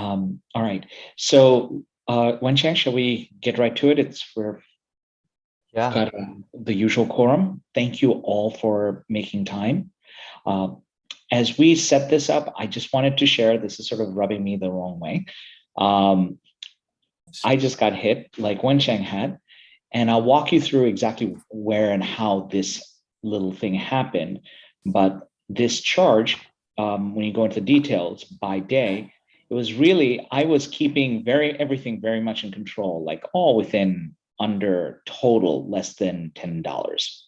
All right. So, Wenchang, shall we get right to it? We're got the usual quorum. Thank you all for making time. As we set this up, I just wanted to share, this is sort of rubbing me the wrong way. I just got hit like Wenchang had, and I'll walk you through exactly where and how this little thing happened. But this charge, when you go into the details by day, it was really, I was keeping everything very much in control, like all within under total less than $10.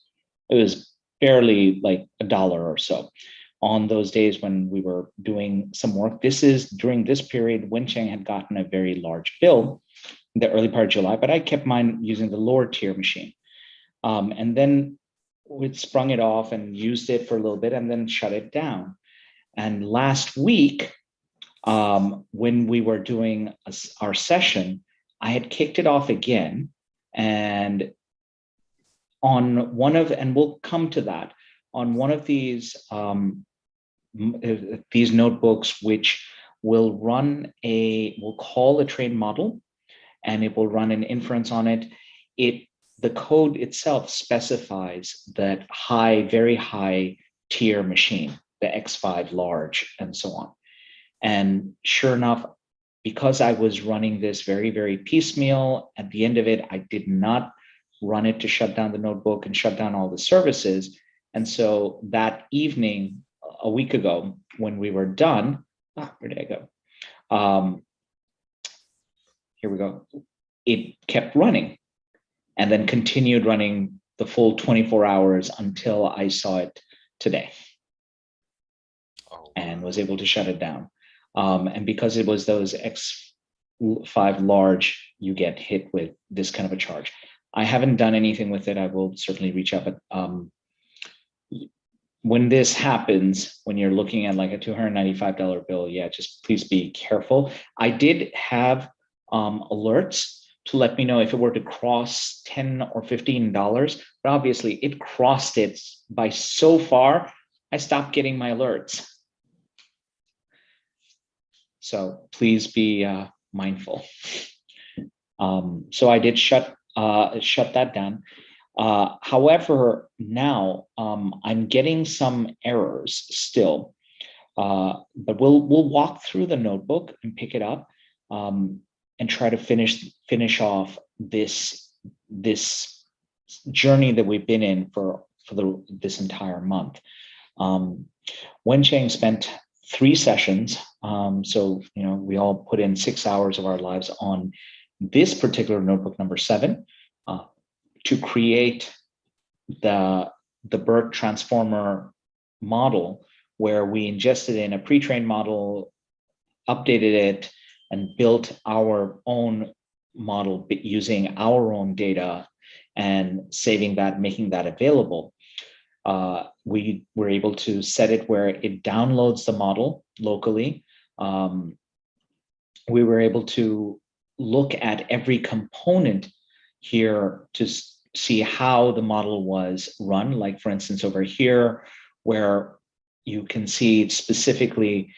It was barely like $1 or so on those days when we were doing some work. This is during this period, Wenchang had gotten a very large bill in the early part of July, but I kept mine using the lower tier machine. And then we sprung it off and used it for a little bit and then shut it down. And last week, when we were doing our session, I had kicked it off again. And on one of, and we'll come to that, on one of these notebooks, which will run we'll call a trained model, and it will run an inference on it. The code itself specifies that very high tier machine, the X5 large, and so on. And sure enough, because I was running this very, very piecemeal, at the end of it, I did not run it to shut down the notebook and shut down all the services. And so that evening, a week ago, when we were done, where did I go? Here we go. It kept running and then continued running the full 24 hours until I saw it today and was able to shut it down. And because it was those X5 large, you get hit with this kind of a charge. I haven't done anything with it. I will certainly reach out, but when this happens, when you're looking at like a $295 bill, yeah, just please be careful. I did have alerts to let me know if it were to cross $10 or $15, but obviously it crossed it by so far, I stopped getting my alerts. So please be mindful. So I did shut that down. However, now I'm getting some errors still, but we'll walk through the notebook and pick it up and try to finish off this journey that we've been in for this entire month. Wenchang spent 3 sessions, so we all put in 6 hours of our lives on this particular notebook, number 7. To create the BERT transformer model, where we ingested in a pre-trained model, updated it, and built our own model using our own data and saving that, making that available. We were able to set it where it downloads the model locally. We were able to look at every component here to see how the model was run. Like for instance, over here, where you can see specifically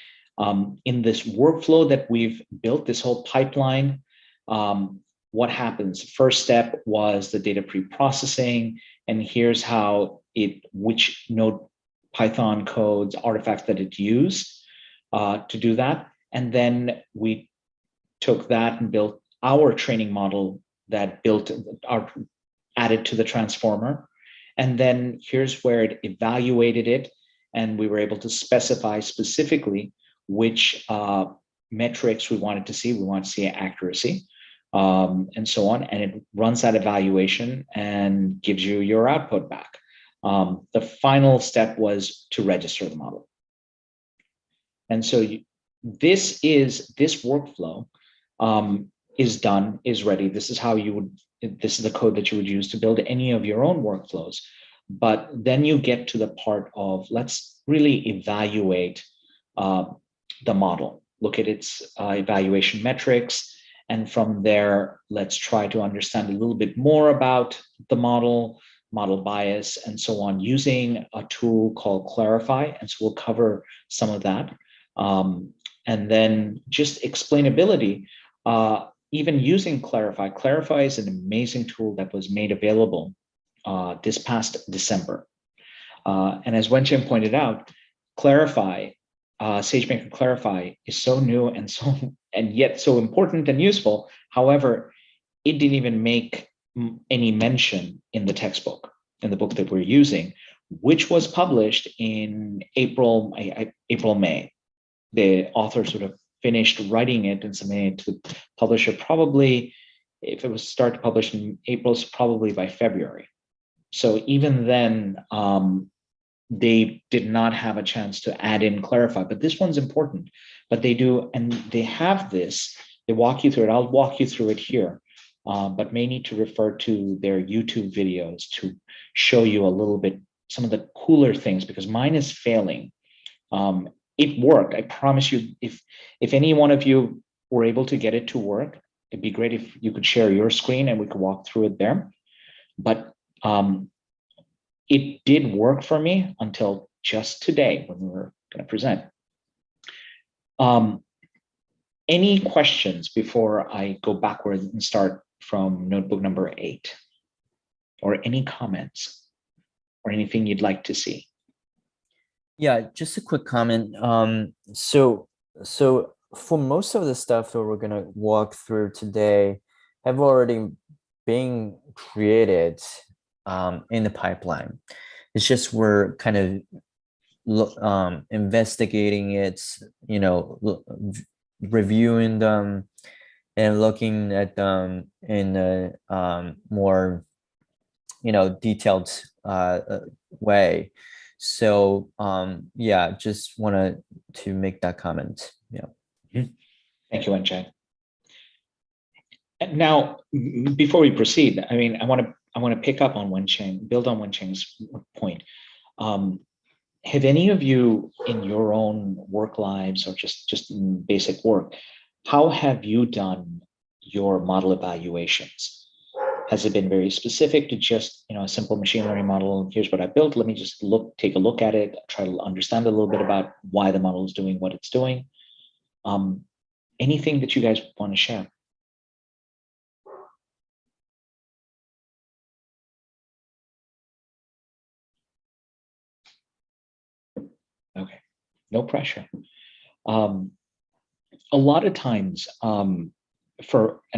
in this workflow that we've built, this whole pipeline, what happens. First step was the data pre-processing, and here's how which node Python codes, artifacts that it used to do that. And then we took that and built our training model that added to the transformer. And then here's where it evaluated it. And we were able to specify specifically which metrics we wanted to see. We want to see accuracy and so on. And it runs that evaluation and gives you your output back. The final step was to register the model. And so this workflow is done, is ready. This is the code that you would use to build any of your own workflows. But then you get to the part of, let's really evaluate the model, look at its evaluation metrics. And from there, let's try to understand a little bit more about the model bias, and so on, using a tool called Clarify. And so we'll cover some of that. And then just explainability, even using Clarify. Clarify is an amazing tool that was made available this past December. And as Wenchen pointed out, Clarify, SageMaker Clarify is so new and yet so important and useful. However, it didn't even make any mention in the textbook, in the book that we're using, which was published in April, May. The author sort of finished writing it and submitting it to the publisher probably, if it was start to publish in April, it's probably by February. So even then, they did not have a chance to add in Clarify, but this one's important. But they do, and they have this, they walk you through it. I'll walk you through it here, but may need to refer to their YouTube videos to show you a little bit, some of the cooler things, because mine is failing. It worked. I promise you, if any one of you were able to get it to work, it'd be great if you could share your screen and we could walk through it there. But it did work for me until just today when we were going to present. Any questions before I go backwards and start from notebook number 8? Or any comments or anything you'd like to see? Yeah, just a quick comment. So for most of the stuff that we're going to walk through today have already been created in the pipeline. It's just we're kind of investigating it, reviewing them and looking at them in a more detailed way. So yeah, just wanted to make that comment. Yeah. Thank you, Wenchen. Now, before we proceed, I mean, I want to pick up on Wenchen, build on Wenchen's point. Have any of you in your own work lives or just in basic work, how have you done your model evaluations? Has it been very specific to just a simple machine learning model? Here's what I built. Let me just take a look at it, try to understand a little bit about why the model is doing what it's doing. Anything that you guys want to share? Okay, no pressure. A lot of times, and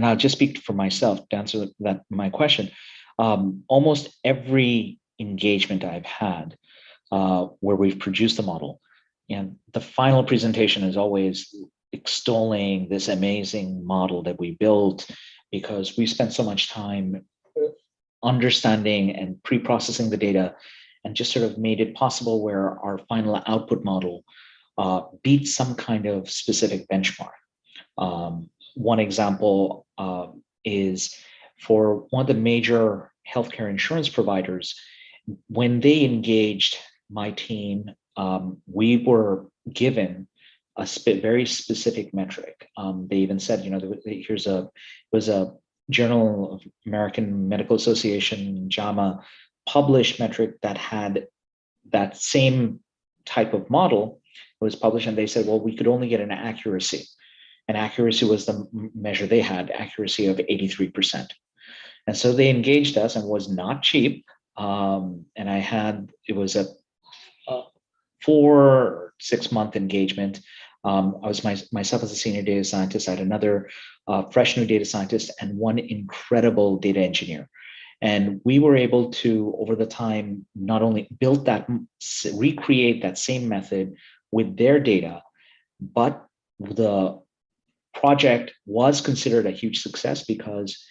I'll just speak for myself to answer my question. Almost every engagement I've had where we've produced the model, and the final presentation is always extolling this amazing model that we built because we spent so much time understanding and pre-processing the data and just sort of made it possible where our final output model beats some kind of specific benchmark. One example is for one of the major healthcare insurance providers. When they engaged my team, we were given a very specific metric. They even said, it was a Journal of American Medical Association, JAMA, published metric that had that same type of model. It was published, and they said, well, we could only get an accuracy. And accuracy was the measure they had, accuracy of 83%. And so they engaged us, and was not cheap. And it was a 4-6 month engagement. I was myself as a senior data scientist. I had another fresh new data scientist and one incredible data engineer. And we were able to, over the time, not only recreate that same method with their data, but the project was considered a huge success because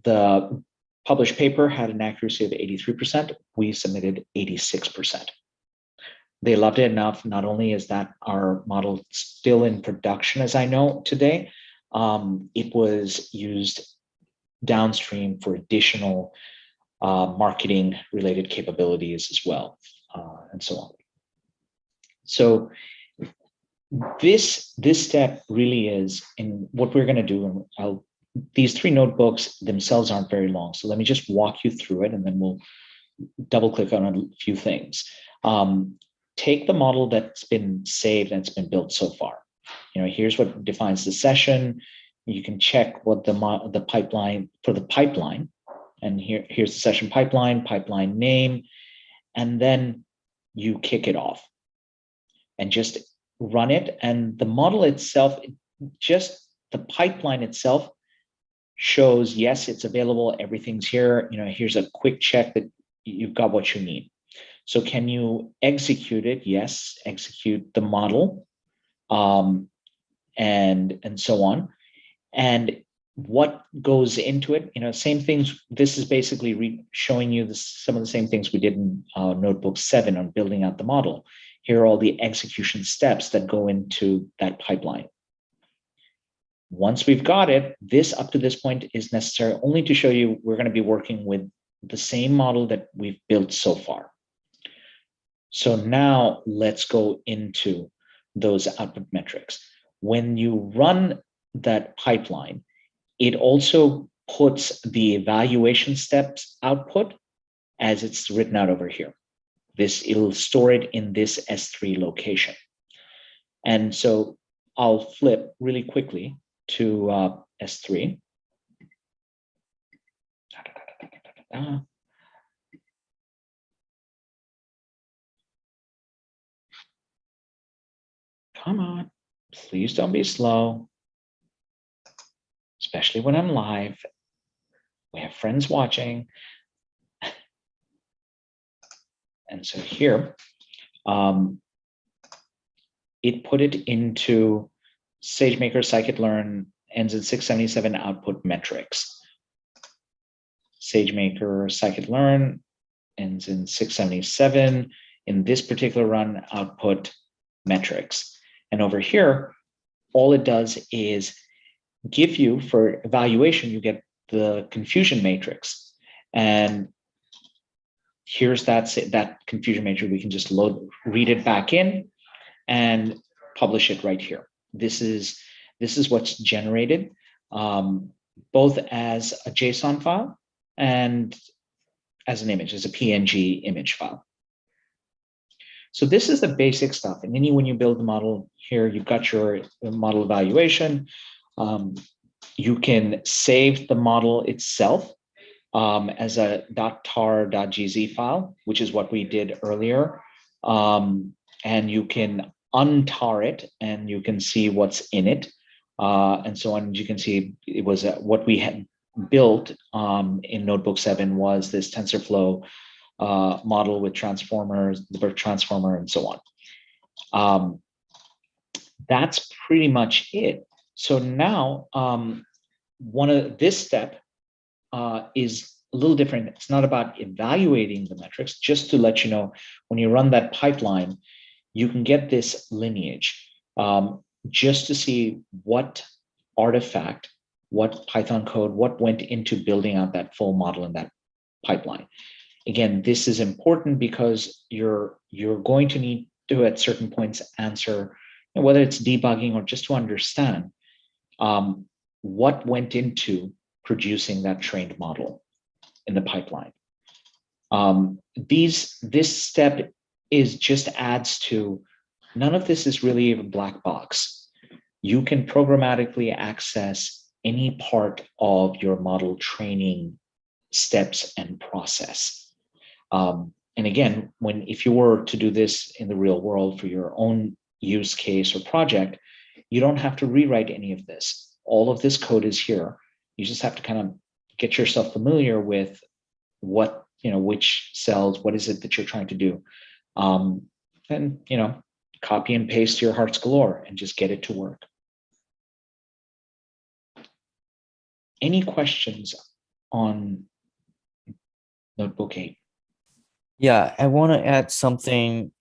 the published paper had an accuracy of 83%. We submitted 86%. They loved it enough. Not only is that our model still in production, as I know today, it was used downstream for additional marketing related capabilities as well, and so on. So this step really is in what we're going to do. And these 3 notebooks themselves aren't very long, so let me just walk you through it, and then we'll double click on a few things. Take the model that's been saved and it's been built so far. here's what defines the session. You can check what the pipeline for the pipeline, and here's the session pipeline name, and then you kick it off and just run it. And the model itself, just the pipeline itself shows, yes, it's available. Everything's here. Here's a quick check that you've got what you need. So can you execute it? Yes, execute the model, and so on. And what goes into it, same things. This is basically showing you some of the same things we did in Notebook 7 on building out the model. Here are all the execution steps that go into that pipeline. Once we've got it, this up to this point is necessary only to show you we're going to be working with the same model that we've built so far. So now let's go into those output metrics. When you run that pipeline, it also puts the evaluation steps output as it's written out over here. It'll store it in this S3 location. And so I'll flip really quickly to S3. Come on, please don't be slow, especially when I'm live. We have friends watching. And so here, it put it into SageMaker scikit-learn ends in 677 output metrics. SageMaker scikit-learn ends in 677. In this particular run, output metrics. And over here, all it does is give you, for evaluation, you get the confusion matrix. And here's that confusion matrix. We can just read it back in and publish it right here. This is what's generated, both as a JSON file and as an image, as a PNG image file. So this is the basic stuff. And then when you build the model here, you've got your model evaluation. You can save the model itself as a .tar.gz file, which is what we did earlier. And you can untar it and you can see what's in it, and so on. You can see it was what we had built in Notebook 7 was this TensorFlow model with transformers, the BERT transformer, and so on. That's pretty much it. So now this step is a little different. It's not about evaluating the metrics, just to let you know, when you run that pipeline, you can get this lineage just to see what artifact, what Python code, what went into building out that full model in that pipeline. Again, this is important because you're going to need to, at certain points, answer, whether it's debugging or just to understand what went into producing that trained model in the pipeline. This step just adds to, none of this is really a black box. You can programmatically access any part of your model training steps and process. And again, if you were to do this in the real world for your own use case or project, you don't have to rewrite any of this. All of this code is here. You just have to kind of get yourself familiar with what, which cells, what is it that you're trying to do. And, copy and paste your heart's galore and just get it to work. Any questions on Notebook 8? Yeah, I want to add something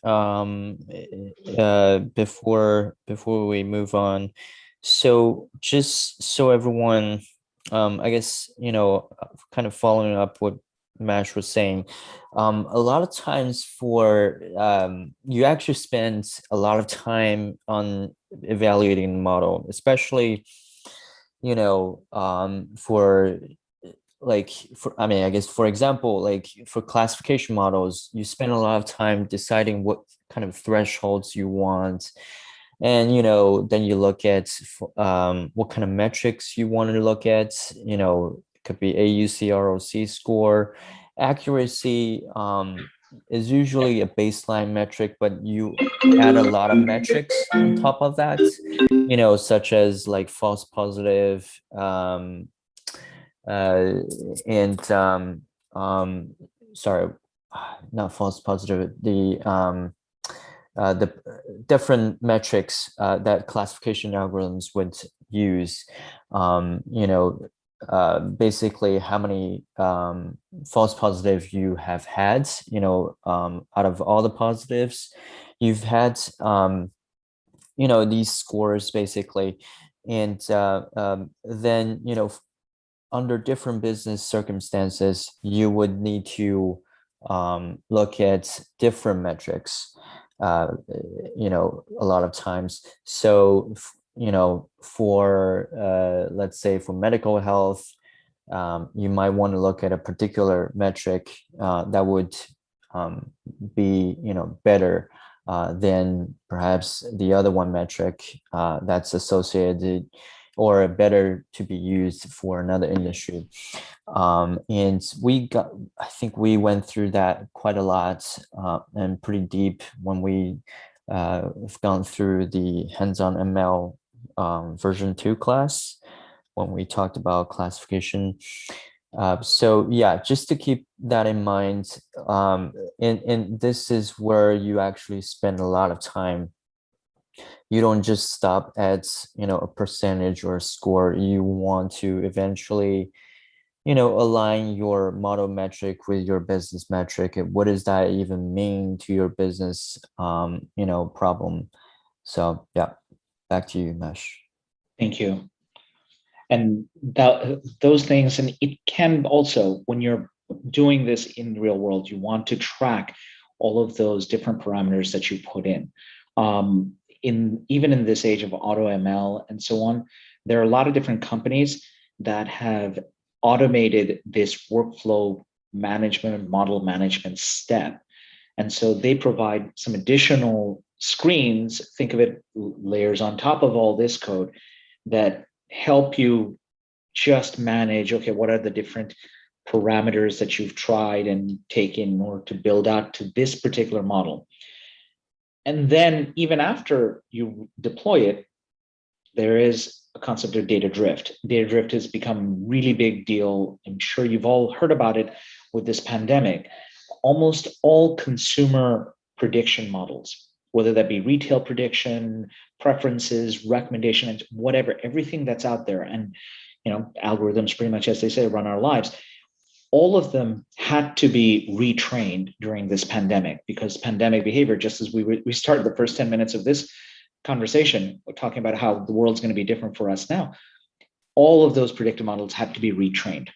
before we move on. So just so everyone, I guess, kind of following up what Mash was saying, a lot of times you actually spend a lot of time on evaluating the model, especially, I guess, for example, like for classification models, you spend a lot of time deciding what kind of thresholds you want, And, then you look at what kind of metrics you want to look at. It could be AUC, ROC score. Accuracy is usually a baseline metric, but you add a lot of metrics on top of that, such as like false positive, and sorry, not false positive, the different metrics that classification algorithms would use. Basically how many false positive you have had, out of all the positives you've had, these scores basically. And then, under different business circumstances, you would need to look at different metrics, a lot of times. So, for let's say for medical health, you might want to look at a particular metric that would be, better than perhaps the other one metric that's associated or better to be used for another industry. And I think we went through that quite a lot and pretty deep when we have gone through the hands-on ML version 2 class, when we talked about classification. So yeah, just to keep that in mind, and this is where you actually spend a lot of time. You don't just stop at, a percentage or a score. You want to eventually, align your model metric with your business metric. And what does that even mean to your business, problem? So yeah, back to you, Mesh. Thank you. And those things, and it can also, when you're doing this in the real world, you want to track all of those different parameters that you put in. Even in this age of auto ML and so on, there are a lot of different companies that have automated this workflow management, model management step. And so they provide some additional screens, think of it layers on top of all this code, that help you just manage, okay, what are the different parameters that you've tried and taken in order to build out to this particular model. And then even after you deploy it, there is a concept of data drift. Data drift has become a really big deal. I'm sure you've all heard about it with this pandemic. Almost all consumer prediction models, whether that be retail prediction, preferences, recommendations, whatever, everything that's out there, and algorithms pretty much, as they say, run our lives. All of them had to be retrained during this pandemic, because pandemic behavior, just as we started the first 10 minutes of this conversation, we're talking about how the world's going to be different for us now. All of those predictive models had to be retrained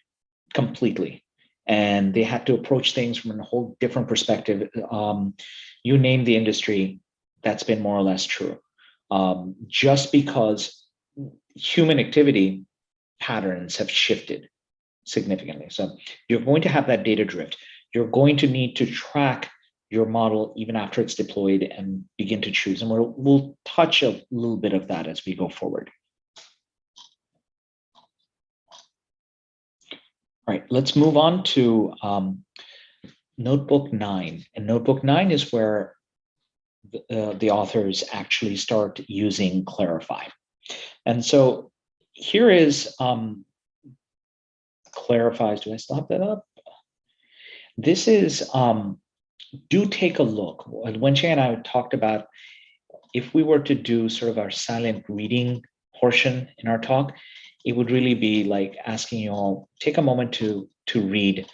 completely. And they had to approach things from a whole different perspective. You name the industry, that's been more or less true. Just because human activity patterns have shifted significantly. So you're going to have that data drift. You're going to need to track your model even after it's deployed and begin to choose. And we'll touch a little bit of that as we go forward. All right, let's move on to Notebook 9. And Notebook 9 is where the authors actually start using Clarify. And so here is Clarify's, do I stop that up? This is, do take a look. Wenxing and I talked about, if we were to do sort of our silent reading portion in our talk, it would really be like asking you all, take a moment to read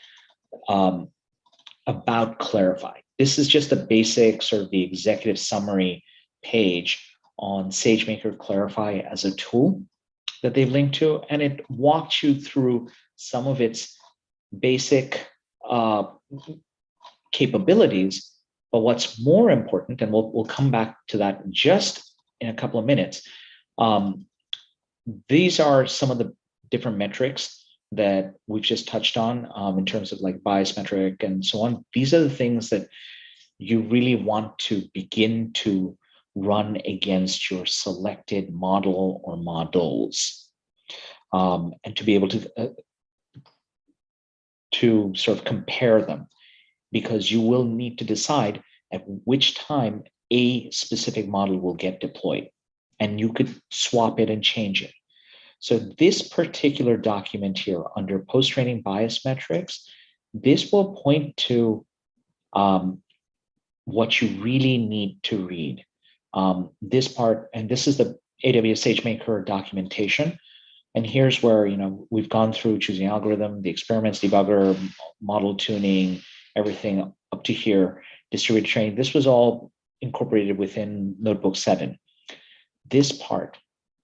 about Clarify. This is just a basic sort of the executive summary page on SageMaker Clarify as a tool that they've linked to, and it walks you through some of its basic capabilities. But what's more important, and we'll come back to that just in a couple of minutes, these are some of the different metrics that we've just touched on in terms of like bias metric and so on. These are the things that you really want to begin to run against your selected model or models, and to be able to sort of compare them, because you will need to decide at which time a specific model will get deployed, and you could swap it and change it. So this particular document here under post-training bias metrics, this will point to what you really need to read. This part, and this is the Aws SageMaker documentation. And here's where, we've gone through choosing algorithm, the experiments, debugger, model tuning, everything up to here, distributed training. This was all incorporated within Notebook 7. This part,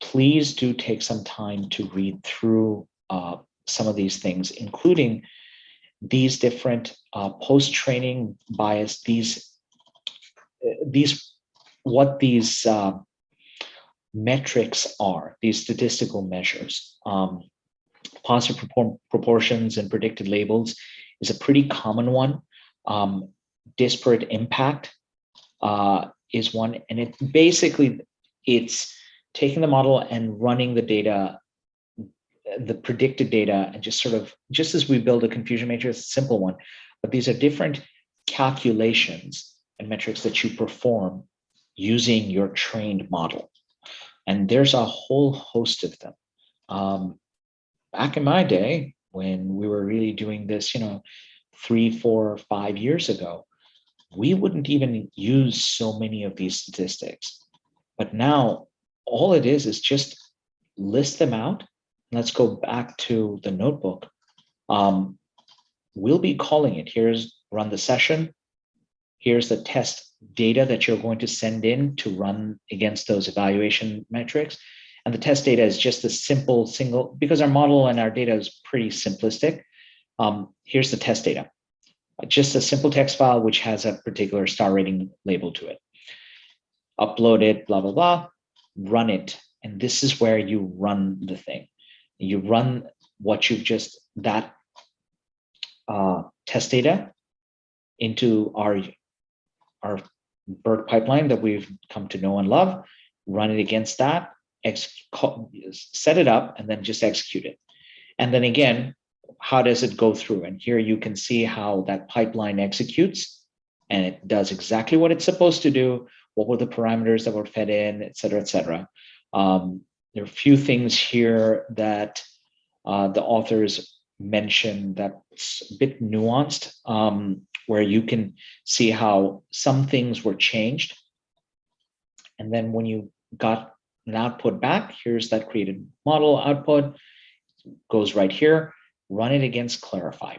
please do take some time to read through some of these things, including these different post-training bias, what these metrics are, these statistical measures. Positive proportions and predicted labels is a pretty common one. Disparate impact is one, and it's taking the model and running the data, the predicted data, and just as we build a confusion matrix, a simple one, but these are different calculations and metrics that you perform using your trained model. And there's a whole host of them. Back in my day, when we were really doing this, 3, 4, 5 years ago, we wouldn't even use so many of these statistics. But now all it is just list them out. Let's go back to the notebook. We'll be calling it. Here's run the session. Here's the test data that you're going to send in to run against those evaluation metrics. And the test data is just a simple single, because our model and our data is pretty simplistic. Here's the test data, just a simple text file, which has a particular star rating label to it. Upload it, blah, blah, blah, run it. And this is where you run the thing. You run what you've just, that test data into our BERT pipeline that we've come to know and love, run it against that, set it up, and then just execute it. And then again, how does it go through? And here you can see how that pipeline executes, and it does exactly what it's supposed to do. What were the parameters that were fed in, et cetera, et cetera. There are a few things here that the authors mention that's a bit nuanced, where you can see how some things were changed. And then when you got an output back, here's that created model output, goes right here, run it against Clarify.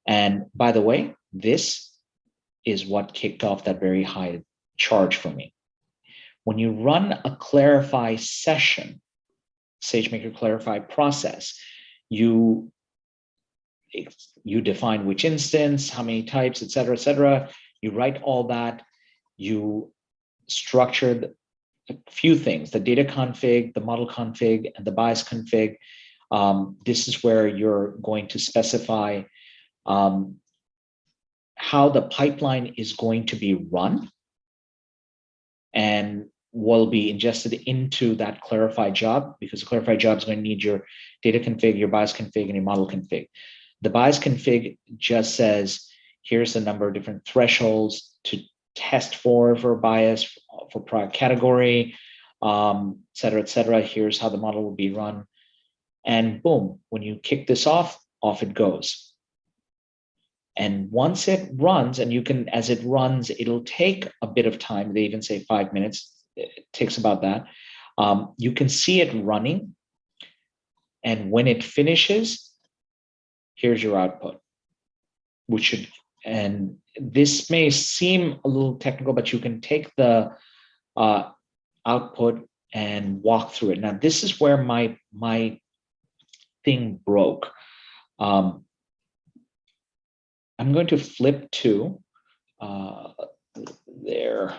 And by the way, this is what kicked off that very high charge for me. When you run a Clarify session, SageMaker Clarify process, you define which instance, how many types, et cetera, et cetera. You write all that. You structured a few things, the data config, the model config, and the bias config. This is where you're going to specify how the pipeline is going to be run and will be ingested into that Clarify job, because the Clarify job is going to need your data config, your bias config, and your model config. The bias config just says, here's the number of different thresholds to test for bias, for product category, et cetera, et cetera. Here's how the model will be run. And boom, when you kick this off it goes. And once it runs, and you can, as it runs, it'll take a bit of time. They even say 5 minutes. It takes about that. You can see it running. And when it finishes, here's your output, which should, and this may seem a little technical, but you can take the output and walk through it. Now, this is where my thing broke. I'm going to flip to there.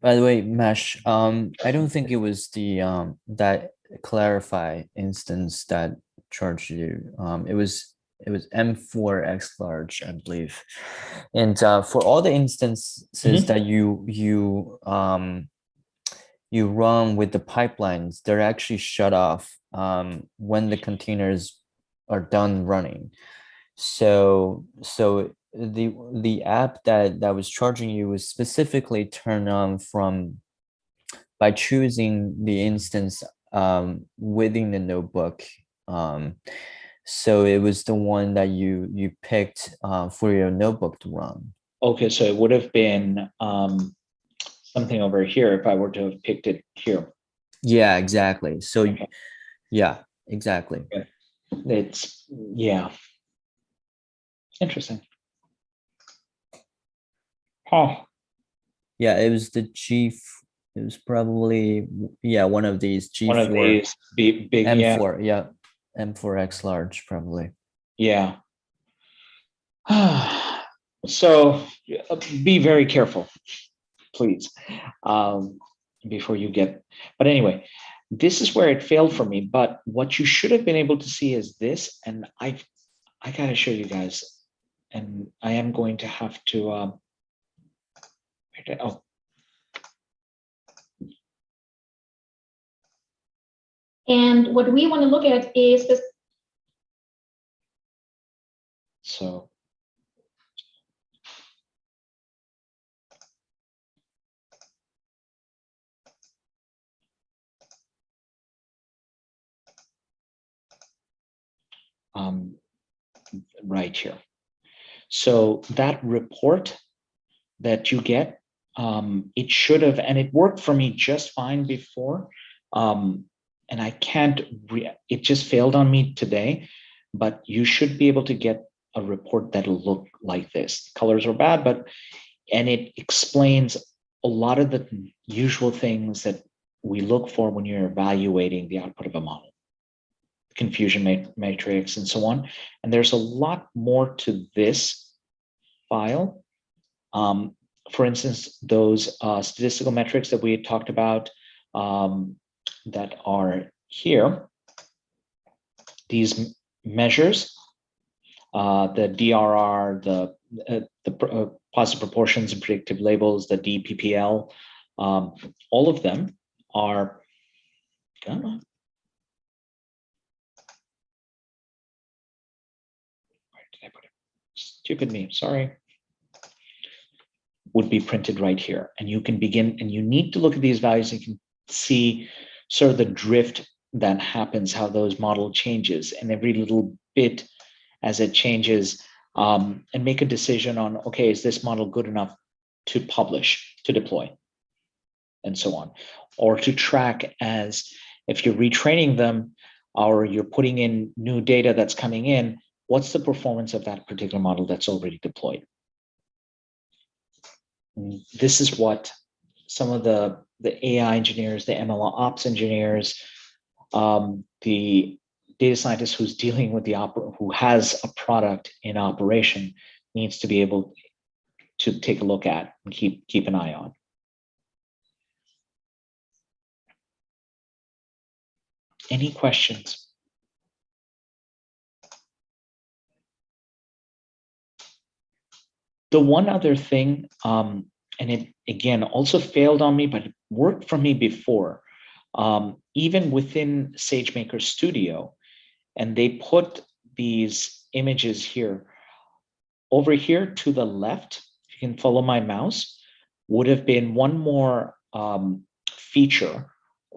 By the way, Mesh, I don't think it was the that Clarify instance that charged you. It was it was M4X large, I believe. And for all the instances that you run with the pipelines, they're actually shut off when the containers are done running. So the app that was charging you was specifically turned on by choosing the instance within the notebook. So it was the one that you picked for your notebook to run. Okay, so it would have been something over here if I were to have picked it here. Yeah, exactly. So Okay. yeah, exactly. It's, yeah. Interesting. Oh, Yeah, it was the it was probably, yeah, one of these one of G4 these big, yeah, M4, yeah, M4X large probably. yeah. So be very careful, please, before you get, but anyway, this is where it failed for me. But what you should have been able to see is this, and I gotta show you guys, and I am going to have to, oh, and what we want to look at is this. so right here. So that report that you get, it should have, and it worked for me just fine before. And I can't, it just failed on me today, but you should be able to get a report that'll look like this. Colors are bad, and it explains a lot of the usual things that we look for when you're evaluating the output of a model, confusion matrix and so on. And there's a lot more to this file. For instance, those statistical metrics that we had talked about that are here, these measures, the DRR, the positive proportions and predictive labels, the DPPL, all of them are, come on. Where did I put it? Stupid me, sorry. Would be printed right here. And you can begin, and you need to look at these values and you can see sort of the drift that happens, how those model changes, and every little bit as it changes, and make a decision on, okay, is this model good enough to publish, to deploy, and so on, or to track as if you're retraining them or you're putting in new data that's coming in, what's the performance of that particular model that's already deployed? This is what some of the AI engineers, the ML ops engineers, the data scientist who's dealing with who has a product in operation needs to be able to take a look at and keep an eye on. Any questions? The one other thing, and it again also failed on me, but it worked for me before, even within SageMaker Studio, and they put these images here. Over here to the left, if you can follow my mouse, would have been one more feature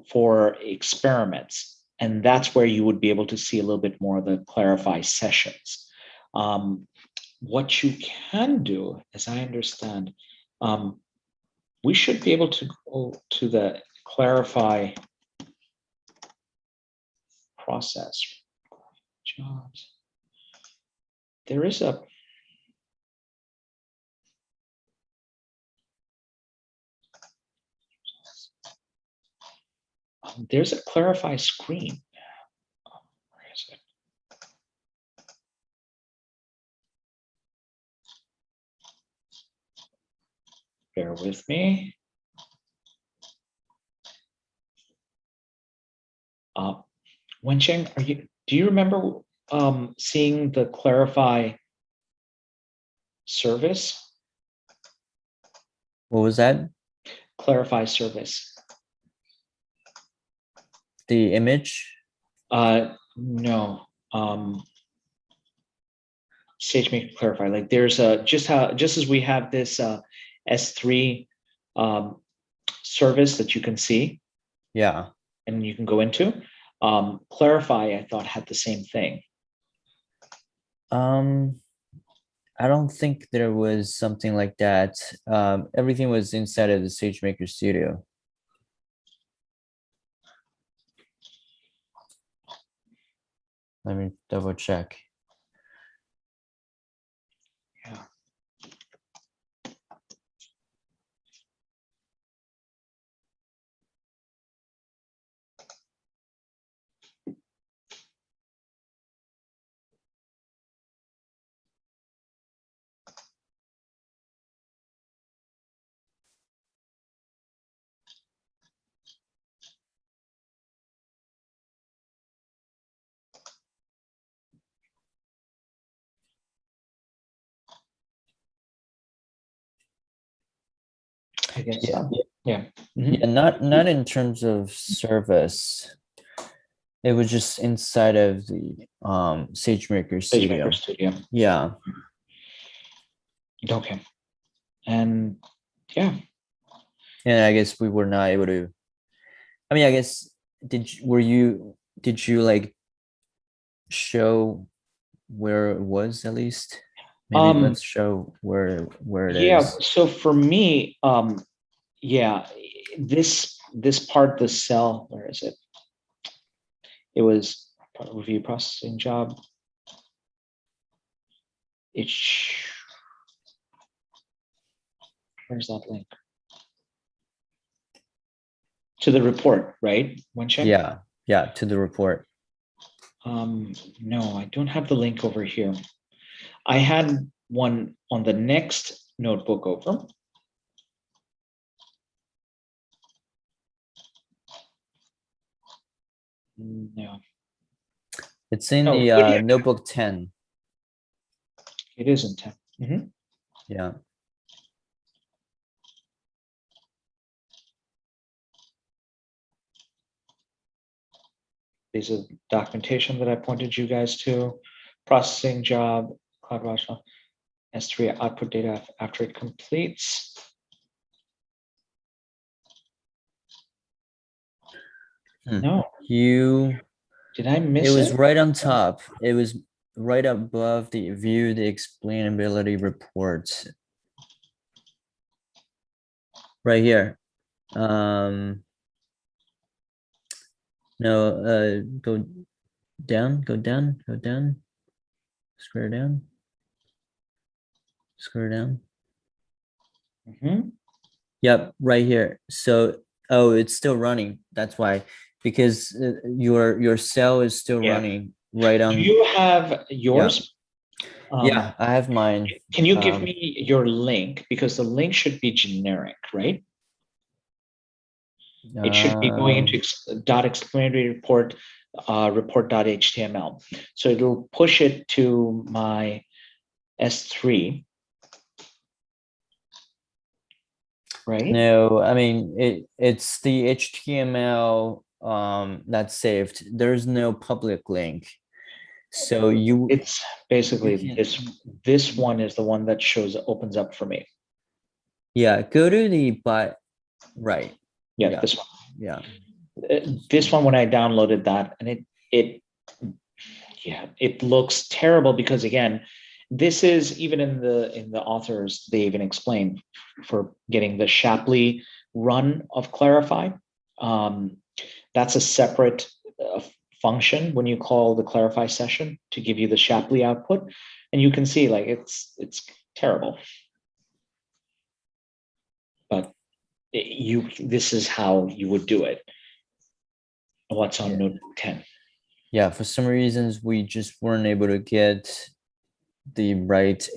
for experiments. And that's where you would be able to see a little bit more of the clarify sessions. What you can do, as I understand, we should be able to go to the clarify process jobs. There is a there's a clarify screen. Where is it? Bear with me. Wencheng, do you remember seeing the clarify service? What was that? Clarify service. The image? No. SageMaker clarify. Like there's a just as we have this S3 service that you can see. Yeah. And you can go into. Clarify, I thought, had the same thing. I don't think there was something like that. Everything was inside of the SageMaker Studio. Let me double check. Yeah. I guess Yeah. so. Yeah. Mm-hmm. Yeah, not in terms of service. It was just inside of the SageMaker Studio. SageMaker Studio. Yeah. Okay. And yeah. And I guess we were not able to. I mean, I guess did you like show where it was at least? Maybe let's show where it is. So for me, yeah, this part, the cell, where is it? It was part of review processing job. Where's that link? To the report, right? One check. Yeah, to the report. No, I don't have the link over here. I had one on the next notebook over. No. It's in the notebook 10. It is in 10. Mm-hmm. Yeah. These are documentation that I pointed you guys to. Processing job, CloudWatch, S3 output data after it completes. No. Did I miss it? It was right on top. It was right above the view the explainability reports. Right here. No, go down, scroll down. Mm-hmm. Yep, right here. So, oh, it's still running. That's why, because your cell is still running right on. Do you have yours? Yeah, I have mine. Can you give me your link? Because the link should be generic, right? It should be going into .explanatory report, report.html. So it'll push it to my S3. Right? No, I mean it's the HTML that's saved. There's no public link. So it's basically this one is the one that opens up for me. Yeah, go to the right. Yeah, this one. Yeah. This one, when I downloaded that, and it looks terrible because, again, this is even in the authors, they even explain for getting the Shapley run of Clarify. That's a separate function when you call the Clarify session to give you the Shapley output, and you can see like it's terrible. But this is how you would do it. What's on notebook 10? Yeah, for some reasons we just weren't able to get the right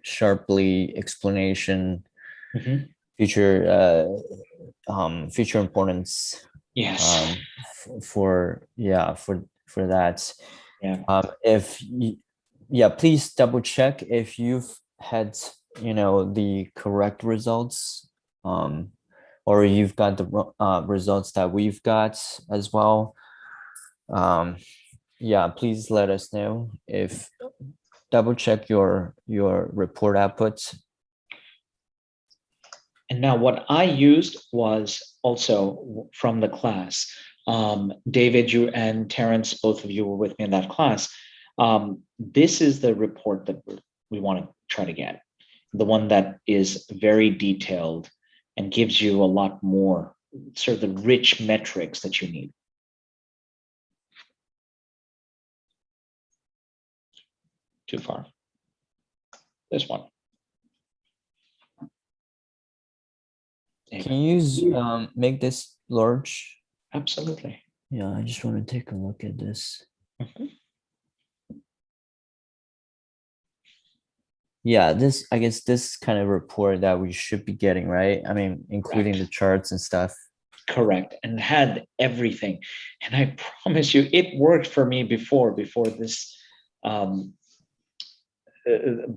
Sharply explanation feature feature importance. Yes. For that. Yeah. If you, yeah, please double check if you've had, the correct results, or you've got the results that we've got as well. Yeah, please let us know. If double check your report outputs. And now what I used was also from the class. David, you and Terrence, both of you were with me in that class. This is the report that we want to try to get. The one that is very detailed and gives you a lot more, sort of the rich metrics that you need. Too far. This one. Can you make this large? Absolutely. Yeah, I just want to take a look at this. Mhm. Yeah, I guess this kind of report that we should be getting, right? I mean, including the charts and stuff. Correct, and had everything. And I promise you, it worked for me before this,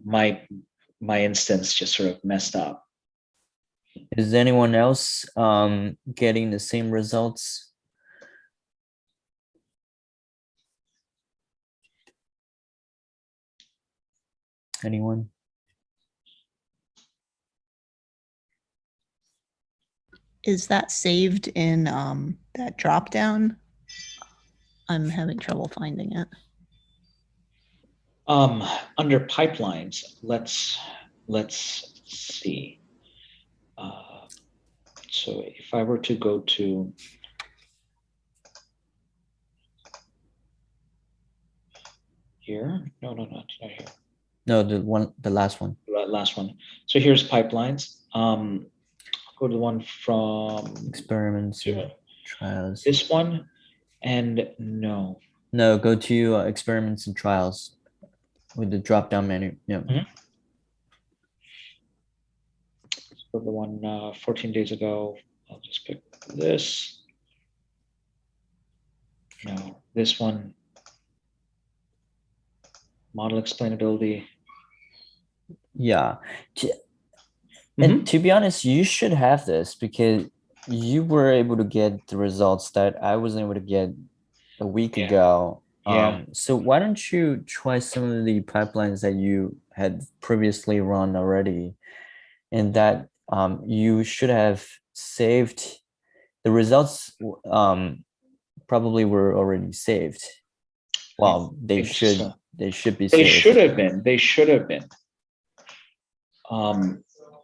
my instance just sort of messed up. Is anyone else getting the same results? Anyone? Is that saved in that drop down? I'm having trouble finding it. Under pipelines, let's see. So if I were to go to here, no, not here. No, the last one. Last one. So here's pipelines. Go to the one from Experiments and trials. this one, and no. No, go to experiments and trials with the drop down menu. Yeah. Mm-hmm. So the one 14 days ago, I'll just pick this. No, this one. Model explainability. Yeah. And to be honest, you should have this because you were able to get the results that I wasn't able to get a week ago. Yeah. So why don't you try some of the pipelines that you had previously run already, and that you should have saved the results. Probably were already saved. Well, they should so. They should be They saved. should have been. They should have been.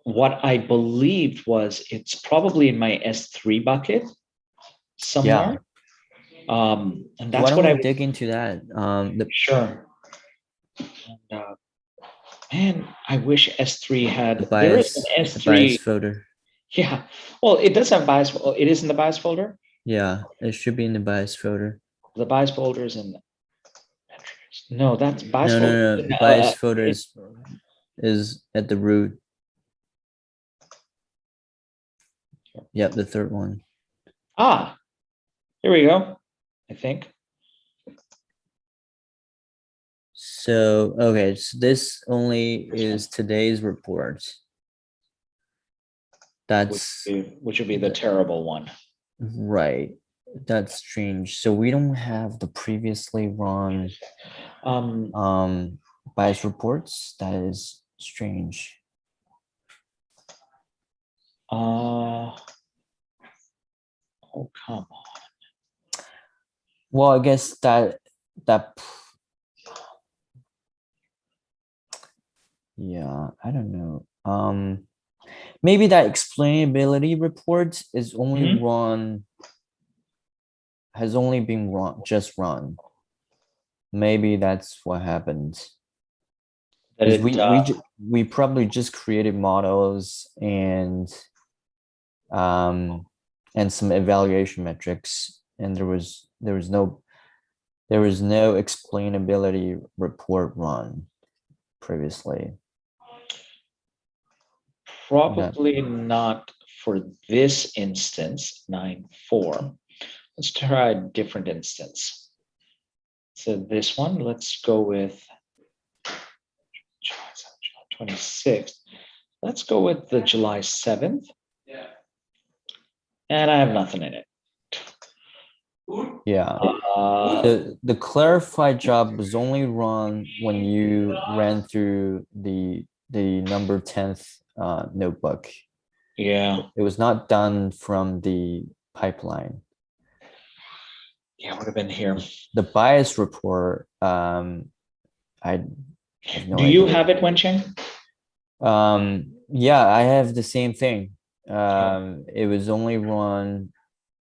What I believed was it's probably in my S3 bucket somewhere. Yeah. And that's why don't what I we dig into that? Sure. And, man, I wish S3 had the there is bias, an the S3 bias folder. Yeah. Well, it does have bias. It is in the bias folder. Yeah, it should be in the bias folder. The bias folder is in. No, that's bias No, folder. no, no. The bias folder is at the root. Yep, the third one. Ah, here we go. I think. So okay, so this only is today's report. That's which would be the terrible one. Right. That's strange. So we don't have the previously run bias reports. That is strange. Oh, come on. Well, I guess that yeah, I don't know. Maybe that explainability report is only run, has only been just run. Maybe that's what happened. We probably just created models and some evaluation metrics, and there was no explainability report run previously. Probably not for this instance, 9.4. Let's try a different instance. So this one, let's go with 26th. Let's go with the July 7th. And I have nothing in it. Yeah. The clarified job was only run when you ran through the number 10th notebook. Yeah. It was not done from the pipeline. Yeah, would have been here. The bias report, I have no Do you idea. have it, Wencheng? Yeah, I have the same thing. It was only run,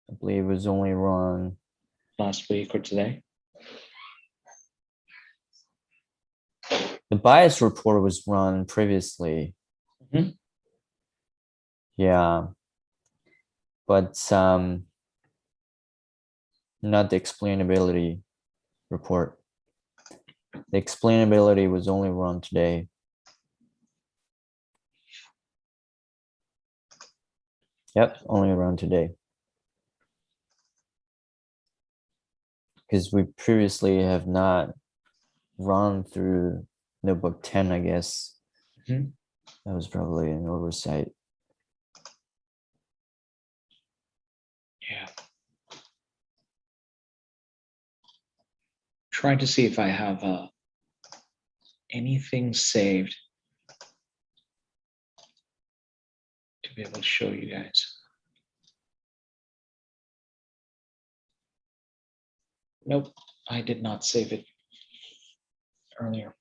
I believe it was only run Last week or today? the bias report was run previously. Mhm. Yeah. But not the explainability report. The explainability was only run today. Yep, only run today. Because we previously have not run through notebook 10, I guess. Mhm. That was probably an oversight. Yeah. Trying to see if I have anything saved to be able to show you guys. Nope, I did not save it earlier.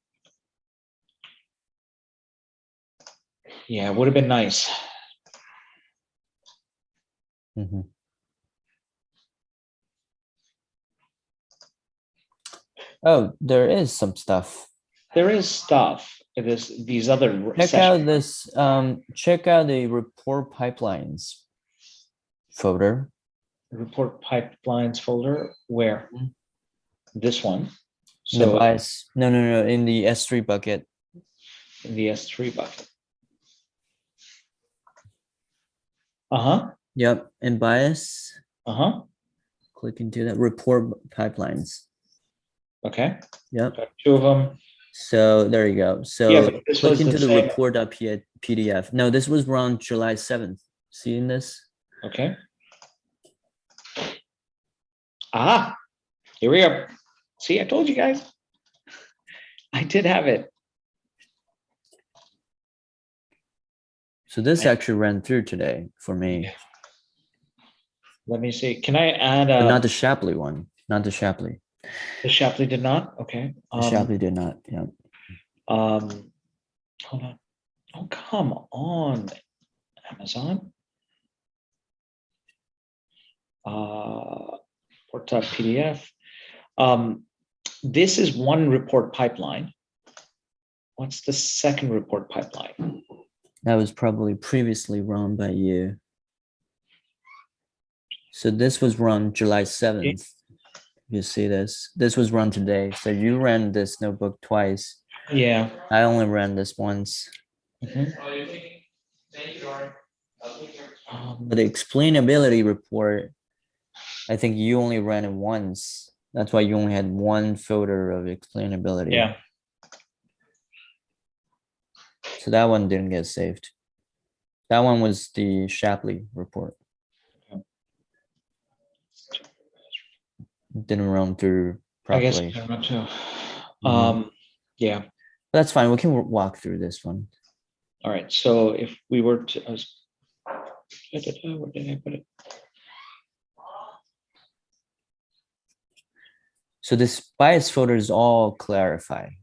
Yeah, it would have been nice. Mm-hmm. Oh, there is some stuff. There is stuff. It is these other Check sessions. out this. Check out the report pipelines folder. Report pipelines folder. Where? This one. In the So bias. No, in the S3 bucket. in the S3 bucket. Uh-huh. Yep, in bias. Uh-huh. Click into that report pipelines. Okay. Yep. Got two of them. So there you go. So Yeah, but this click was the into the same. report.pdf. No, this was run July 7th. Seeing this? Okay. Ah, here we go. See, I told you guys. I did have it. So this actually ran through today for me. Let me see. Can I add But not the Shapley one. Not the Shapley. the Shapley did not? Okay. The Shapley did not. Yeah. Hold on. Oh, come on, Amazon. Report.pdf. This is one report pipeline. What's the second report pipeline? That was probably previously run by you. So this was run July 7th. You see this? This was run today. So you ran this notebook twice. Yeah. I only ran this once. Mhm. But the explainability report, I think you only ran it once. That's why you only had one folder of explainability. Yeah. So that one didn't get saved. That one was the Shapley report. Didn't run through I guess properly. I don't know. Mhm. Yeah. That's fine. We can walk through this one. All right. So if we were to, where did I put it? So this bias folder is all clarified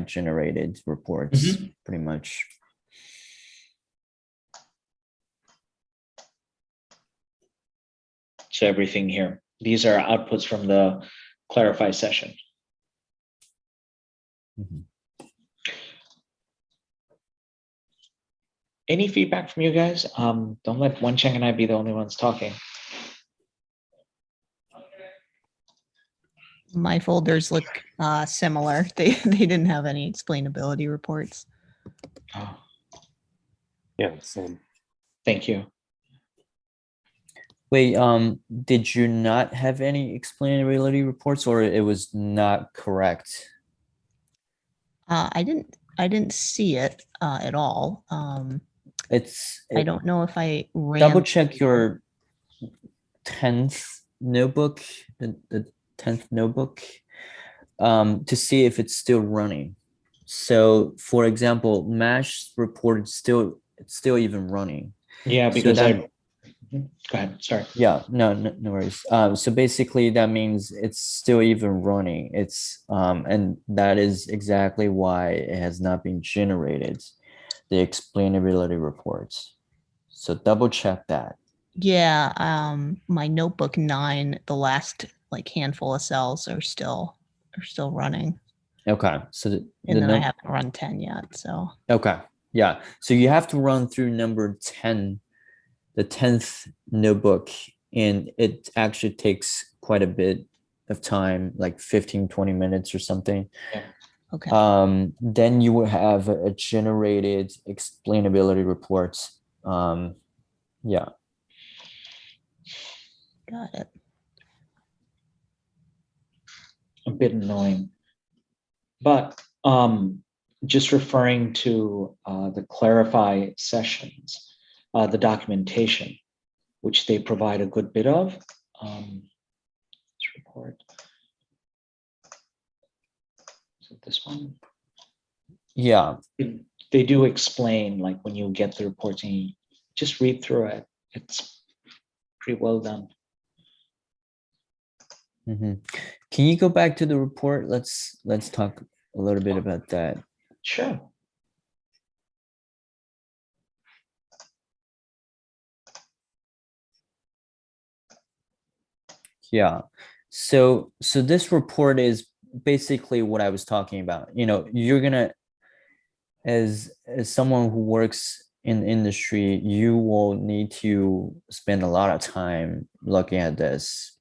generated reports, pretty much. So everything here. These are outputs from the clarify session. Any feedback from you guys? Don't let Wencheng and I be the only ones talking. My folders look similar. They didn't have any explainability reports. Oh, Yeah, same. thank you. Wait, did you not have any explainability reports, or it was not correct? I didn't see it at all. I It, don't know if I double ran. check your 10th notebook, the 10th notebook, to see if it's still running. So for example, MASH report is still even running. Yeah, So because that, go ahead, sorry. yeah, no worries. So basically that means it's still even running. It's and that is exactly why it has not been generated, the explainability reports. So double check that. Yeah, my notebook 9, the last like handful of cells are still running, Okay. So and the then I no, haven't run 10 yet. So okay. Yeah. So you have to run through number 10, the 10th notebook, and it actually takes quite a bit of time, like 15-20 minutes or something. Yeah. okay, Then you will have a generated explainability report. Yeah. got it. A bit annoying. But just referring to the clarify sessions, the documentation, which they provide a good bit of. This report. Is it this one? Yeah. They do explain, like when you get the reports and you just read through it, it's pretty well done. Mhm. Can you go back to the report? Let's talk a little bit about that. Sure. Yeah. So this report is basically what I was talking about. You know, you're gonna, as someone who works in the industry, you will need to spend a lot of time looking at this,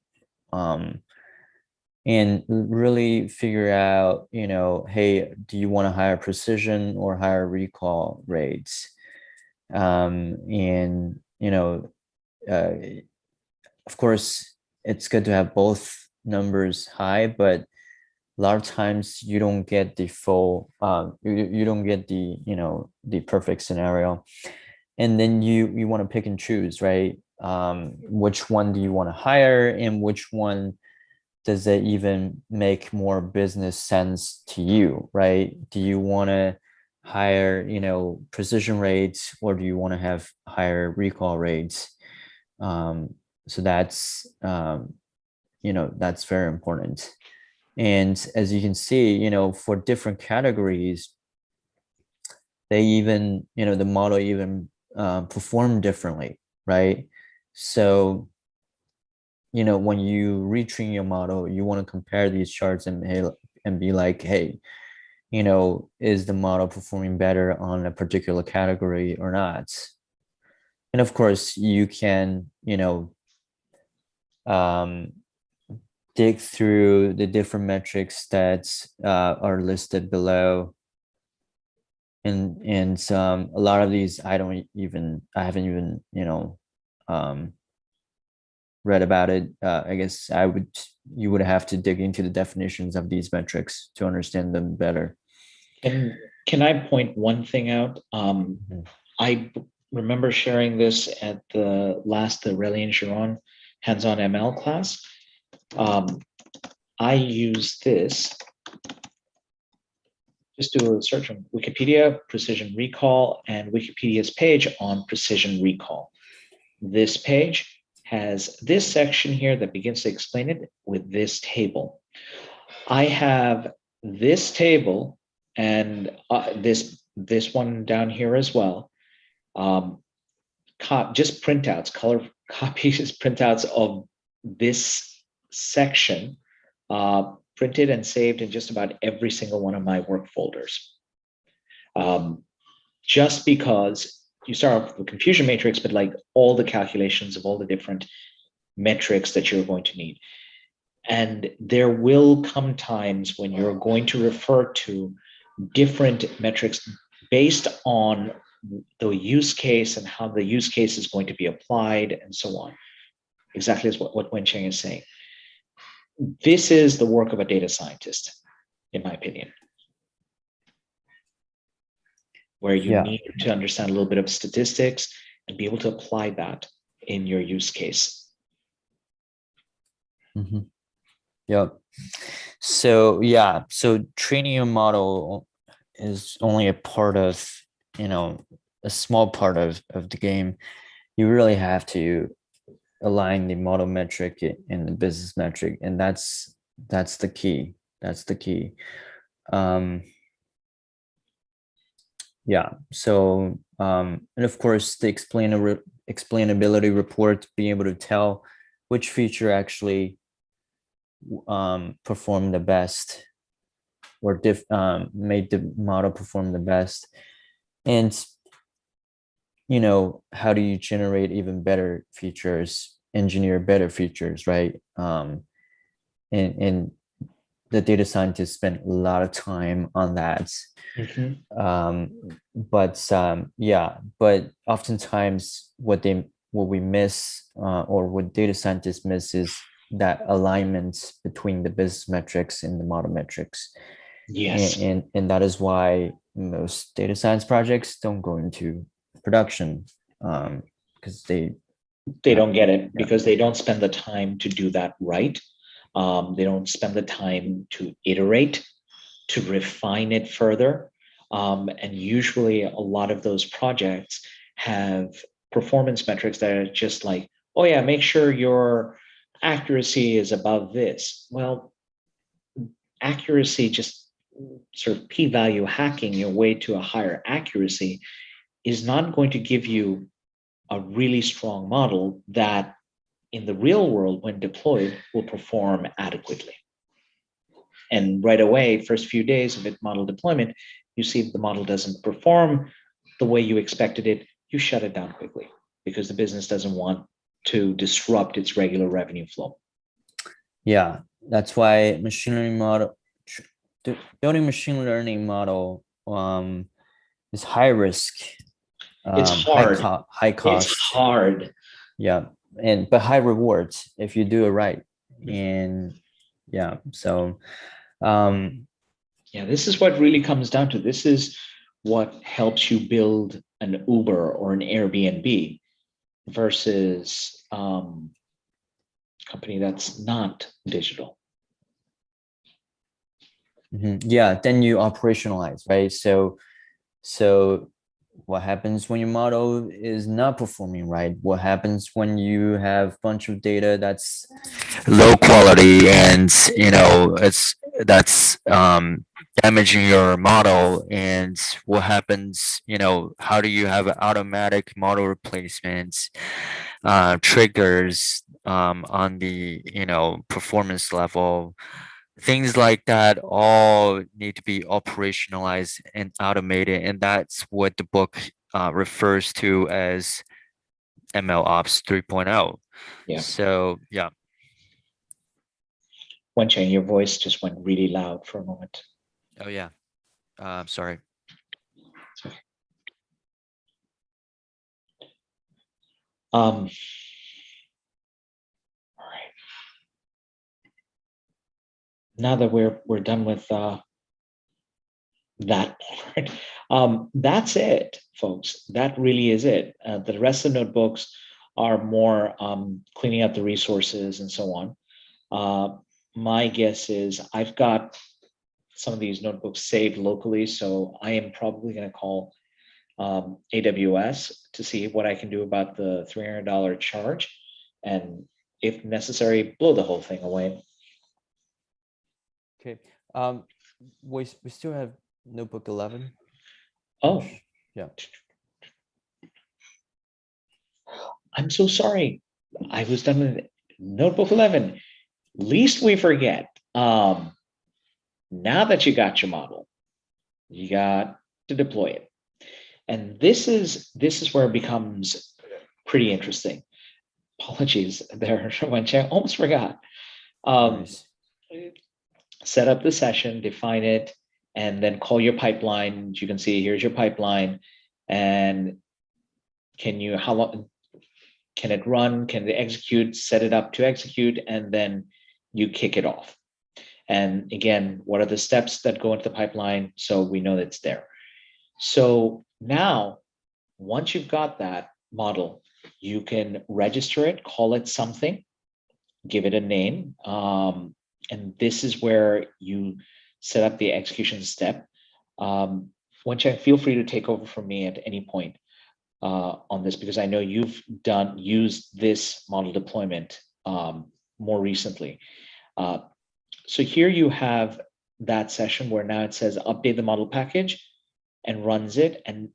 and really figure out, you know, hey, do you want to higher precision or higher recall rates? And you know, uh, of course, it's good to have both numbers high, but a lot of times you don't get the full, you don't get the, you know, the perfect scenario. And then you want to pick and choose, right? Which one do you want to hire, and which one does it even make more business sense to you, right? Do you want to hire, you know, precision rates, or do you want to have higher recall rates? So that's, you know, that's very important. And as you can see, you know, for different categories, they even, you know, the model even perform differently, right? So, you know, when you retrain your model, you want to compare these charts and be like, hey, you know, is the model performing better on a particular category or not? And of course, you can, you know, um, dig through the different metrics that are listed below, and a lot of these I haven't even, you know, read about it. I guess you would have to dig into the definitions of these metrics to understand them better. And can I point one thing out? I remember sharing this at the Aurélien Giron hands-on ML class. I use this. Just do a search on Wikipedia, precision recall, and Wikipedia's page on precision recall. This page has this section here that begins to explain it with this table. I have this table and this one down here as well. Just printouts, color copies, printouts of this section, printed and saved in just about every single one of my work folders. Just because you start off with a confusion matrix, but like all the calculations of all the different metrics that you're going to need. And there will come times when you're going to refer to different metrics based on the use case and how the use case is going to be applied and so on. exactly as what Wencheng is saying. This is the work of a data scientist, in my opinion, where you need to understand a little bit of statistics and be able to apply that in your use case. Mm-hmm. Yep. So yeah, so training a model is only a part of, a small part of the game. You really have to align the model metric and the business metric, and that's the key. That's the key. Yeah. So and of course the explainability report, being able to tell which feature actually perform the best, or made the model perform the best. And how do you generate even better features, engineer better features, right? And the data scientists spend a lot of time on that. But oftentimes what we miss, or what data scientists miss, is that alignment between the business metrics and the model metrics. Yes. And that is why most data science projects don't go into production, because they don't get it, because they don't spend the time to do that right. They don't spend the time to iterate, to refine it further. And usually a lot of those projects have performance metrics that are just like, oh yeah, make sure your accuracy is above this. Well, accuracy, just sort of p-value hacking your way to a higher accuracy, is not going to give you a really strong model that in the real world, when deployed, will perform adequately. And right away, first few days of model deployment, you see the model doesn't perform the way you expected it, you shut it down quickly, because the business doesn't want to disrupt its regular revenue flow. Yeah, that's why building machine learning model is high risk. It's hard. High cost. It's hard. Yeah, but high rewards if you do it right. And yeah, so this is what really comes down to. This is what helps you build an Uber or an Airbnb versus company that's not digital. Yeah, then you operationalize, right? So what happens when your model is not performing right? What happens when you have a bunch of data that's low quality, and that's damaging your model? And what happens, how do you have automatic model replacements, triggers on the performance level? Things like that all need to be operationalized and automated, and that's what the book refers to as ML Ops 3.0. Yeah. So yeah. Wencheng, your voice just went really loud for a moment. Oh yeah. I'm sorry. Okay. All right. Now that we're done with that part, that's it, folks. That really is it. The rest of the notebooks are more cleaning up the resources and so on. My guess is I've got some of these notebooks saved locally, so I am probably going to call AWS to see what I can do about the $300 charge, and if necessary, blow the whole thing away. Okay. We still have notebook 11. Oh, yeah. I'm so sorry. I was done with notebook 11. Least we forget. Now that you got your model, you got to deploy it. And this is where it becomes pretty interesting. Apologies there, Wencheng. I almost forgot. Nice. Set up the session, define it, and then call your pipeline. You can see here's your pipeline. And how long can it run, can it execute, set it up to execute, and then you kick it off. And again, what are the steps that go into the pipeline? So we know that it's there. So now, once you've got that model, you can register it, call it something, give it a name. And this is where you set up the execution step. Wencheng, feel free to take over from me at any point on this, because I know you've used this model deployment more recently. So here you have that session where now it says update the model package and runs it. And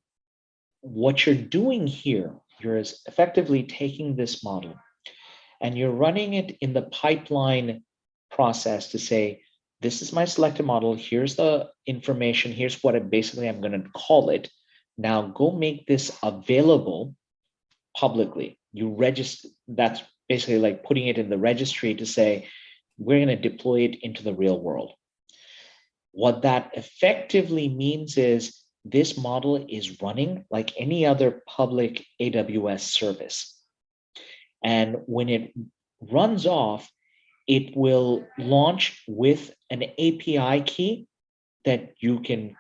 what you're doing here, you're effectively taking this model and you're running it in the pipeline process to say, this is my selected model, here's the information, here's what I'm going to call it. Now go make this available publicly. You register, that's basically like putting it in the registry to say, we're going to deploy it into the real world. What that effectively means is this model is running like any other public AWS service. And when it runs off, it will launch with an API key that you can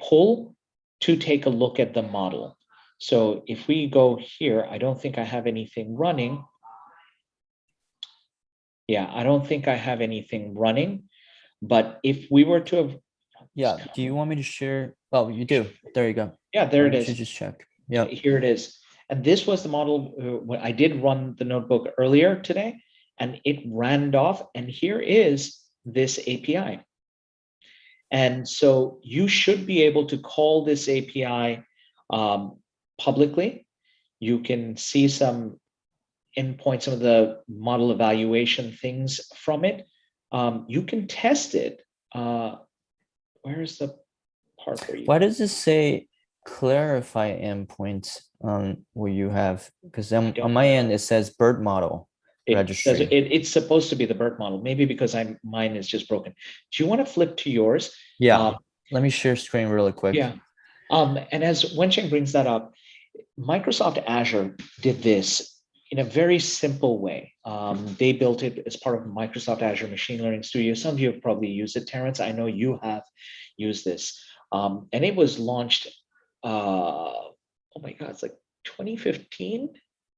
pull to take a look at the model. So if we go here, I don't think I have anything running. Yeah, I don't think I have anything running, but if we were to have, yeah, do you want me to share? Oh, you do. There you go. Yeah, there it is. Should just check. Yeah, here it is. And this was the model when I did run the notebook earlier today, and it ran off. And here is this API. And so you should be able to call this API publicly. You can see some endpoint, some of the model evaluation things from it. You can test it. Where is the part where you? Why does it say clarify endpoints where you have? Because on my end it says BERT model registry. It's supposed to be the BERT model. Maybe because mine is just broken. Do you want to flip to yours? Yeah. Let me share screen really quick. Yeah. And as Wencheng brings that up, Microsoft Azure did this in a very simple way. They built it as part of Microsoft Azure Machine Learning Studio. Some of you have probably used it, Terrence. I know you have used this. And it was launched, oh my God, it's like 2015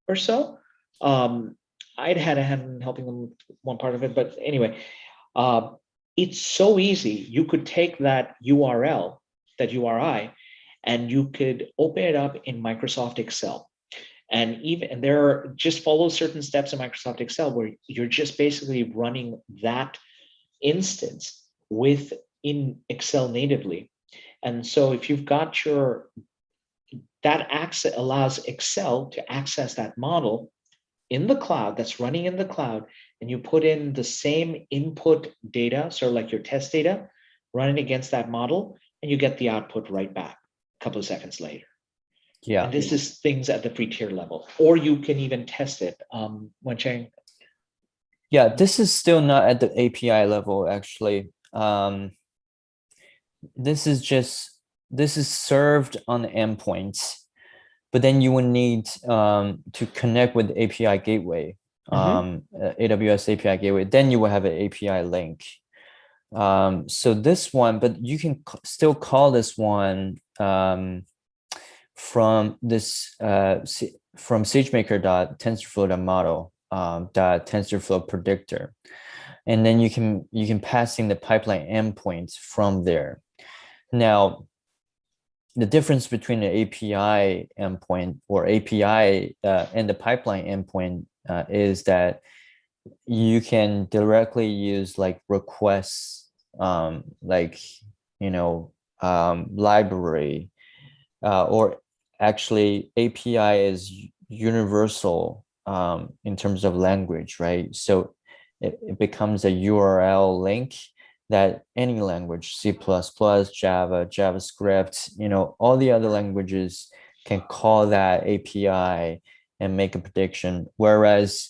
or so. I'd had a hand in helping them with one part of it, but anyway, it's so easy. You could take that URL, that URI, and you could open it up in Microsoft Excel. And there just follow certain steps in Microsoft Excel where you're just basically running that instance in Excel natively. And so if you've got that access allows Excel to access that model in the cloud, that's running in the cloud, and you put in the same input data, sort of like your test data, run it against that model, and you get the output right back a couple of seconds later. Yeah. And this is things at the free tier level, or you can even test it. Wencheng. Yeah, this is still not at the API level, actually. This is served on the endpoints, but then you would need to connect with the API gateway, AWS API gateway. Then you will have an API link. So this one, but you can still call this one from this from SageMaker.TensorFlow.model .TensorFlow predictor, and then you can pass in the pipeline endpoints from there. Now, the difference between the API endpoint or API and the pipeline endpoint is that you can directly use like requests, library, or actually API is universal in terms of language, right? So it becomes a URL link that any language, C++, Java, JavaScript, all the other languages can call that API and make a prediction. Whereas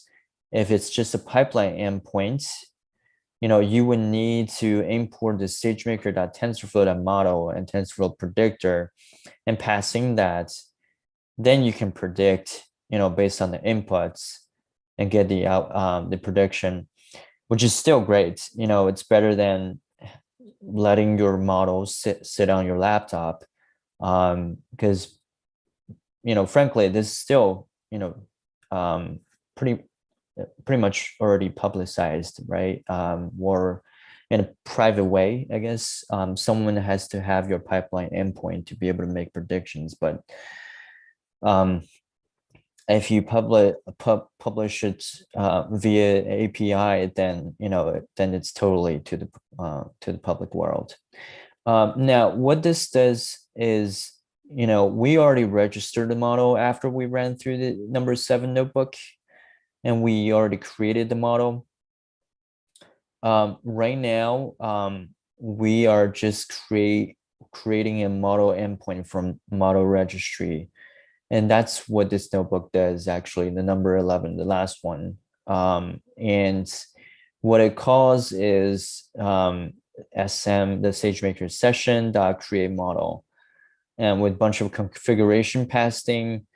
if it's just a pipeline endpoint, you would need to import the SageMaker.TensorFlow.model and TensorFlow predictor and passing that, then you can predict based on the inputs and get the prediction, which is still great. It's better than letting your model sit on your laptop, because frankly, this is still pretty much already publicized, right? Or in a private way, I guess. Someone has to have your pipeline endpoint to be able to make predictions, but if you publish it via API, then then it's totally to the public world. Now, what this does is, we already registered the model after we ran through the number 7 notebook, and we already created the model. Right now, we are just creating a model endpoint from model registry. And that's what this notebook does, actually, the number 11, the last one. And what it calls is SM, the SageMaker session .create model, and with a bunch of configuration passing,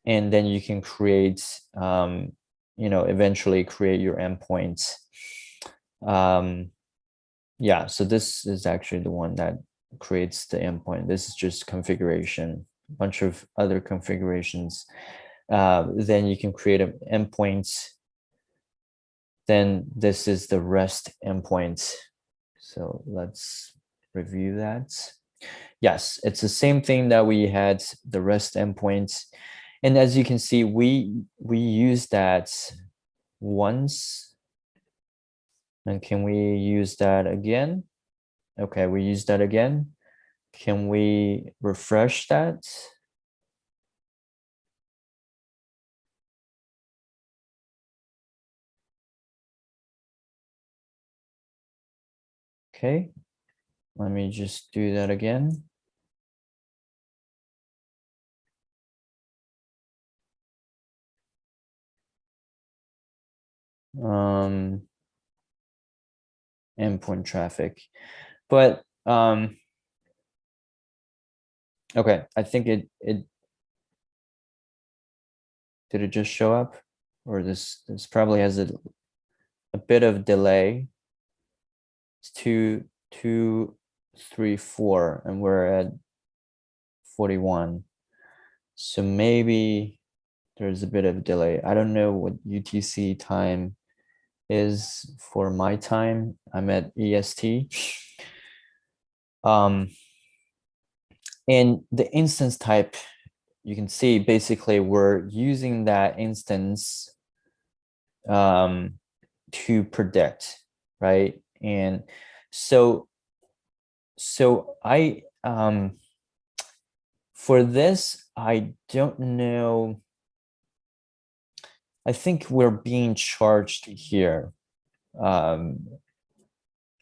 and then you can create, eventually create your endpoints. Yeah, so this is actually the one that creates the endpoint. This is just configuration, a bunch of other configurations. Then you can create an endpoint. Then this is the REST endpoint. So let's review that. Yes, it's the same thing that we had, the REST endpoint. And as you can see, we use that once. And can we use that again? Okay, we use that again. Can we refresh that? Okay, let me just do that again. Endpoint traffic, but okay, I think it did it just show up, or this probably has a bit of delay. It's 2, 2, 3, 4, and we're at 41. So maybe there's a bit of delay. I don't know what UTC time is for my time. I'm at EST. And the instance type, you can see basically we're using that instance to predict, right? And so I for this, I don't know. I think we're being charged here,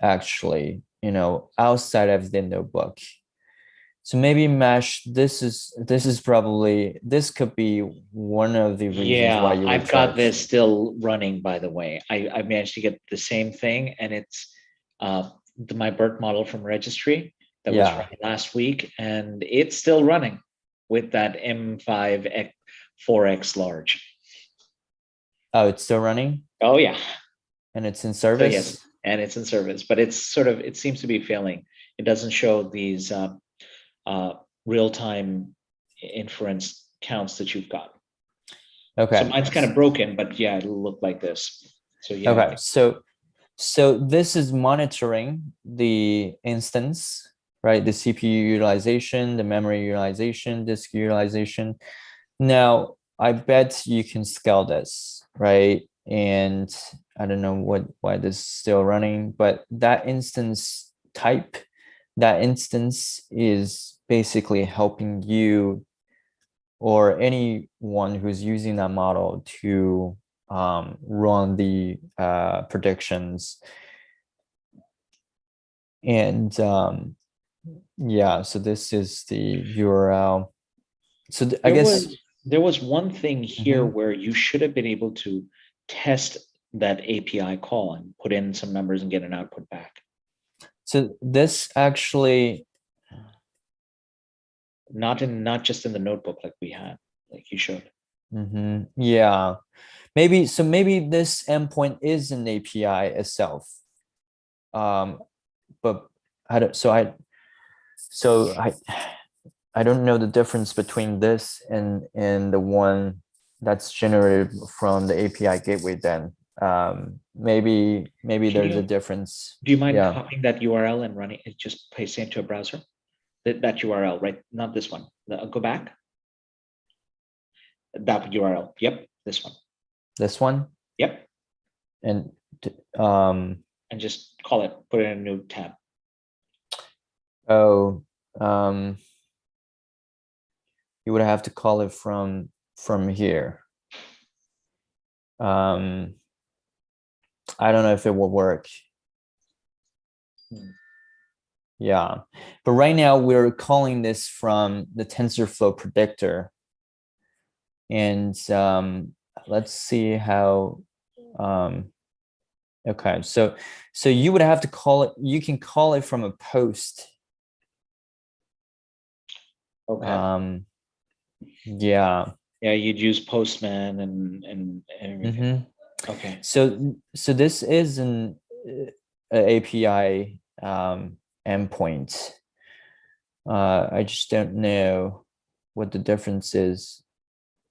actually, outside of the notebook. So maybe Mesh, this could be one of the reasons why you were I've got charged. this still running, by the way. I managed to get the same thing, and it's my BERT model from Registry that was running last week, and it's still running with that M5 4X large. Oh, it's still running? Oh yeah. And it's in service? So yes, and it's in service, but it's it seems to be failing. It doesn't show these real-time inference counts that you've got. Okay. So mine's kind of broken, but yeah, it'll look like this. So yeah. Okay, so this is monitoring the instance, right? The CPU utilization, the memory utilization, disk utilization. Now, I bet you can scale this, right? And I don't know why this is still running, but that instance type, that instance is basically helping you or anyone who's using that model to run the predictions. And yeah, so this is the URL. So I guess there was one thing here where you should have been able to test that API call and put in some numbers and get an output back. So this actually not just in the notebook like we had, like you showed. Yeah, maybe so. Maybe this endpoint is an API itself. But I don't. I don't know the difference between this and the one that's generated from the API gateway. Then maybe there's a difference. Do you mind Yeah. copying that URL and running it, just pasting it to a browser? That URL, right? Not this one. Go back. That URL. Yep, this one. This one. Yep. And And just call it, put it in a new tab. Oh, you would have to call it from here. I don't know if it will work. Yeah, but right now we're calling this from the TensorFlow predictor. And let's see how, okay, so you would have to call it, you can call it from a post. Okay. Yeah. Yeah, you'd use Postman and everything. Okay. So this is an API endpoint. I just don't know what the difference is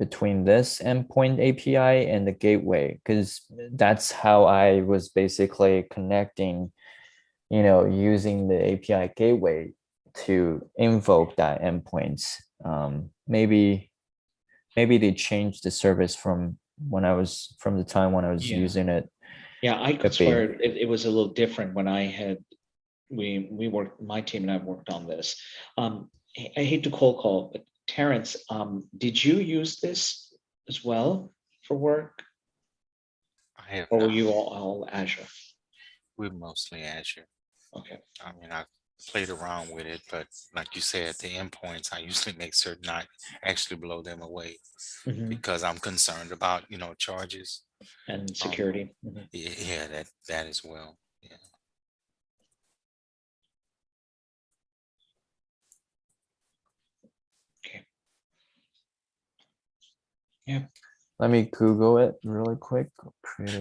between this endpoint API and the gateway, because that's how I was basically connecting, using the API gateway to invoke that endpoint. Maybe they changed the service from the time when I was using it. Yeah, I could swear it was a little different when I had we worked, my team and I worked on this. I hate to cold call, but Terrence, did you use this as well for work? I have Or were not. you all Azure? We're mostly Azure. Okay. I mean, I played around with it, but like you said, the endpoints, I usually make certain not actually blow them away because I'm concerned about, charges. And security. Yeah, that as well. Yeah. Okay. Yeah. Let me Google it really quick.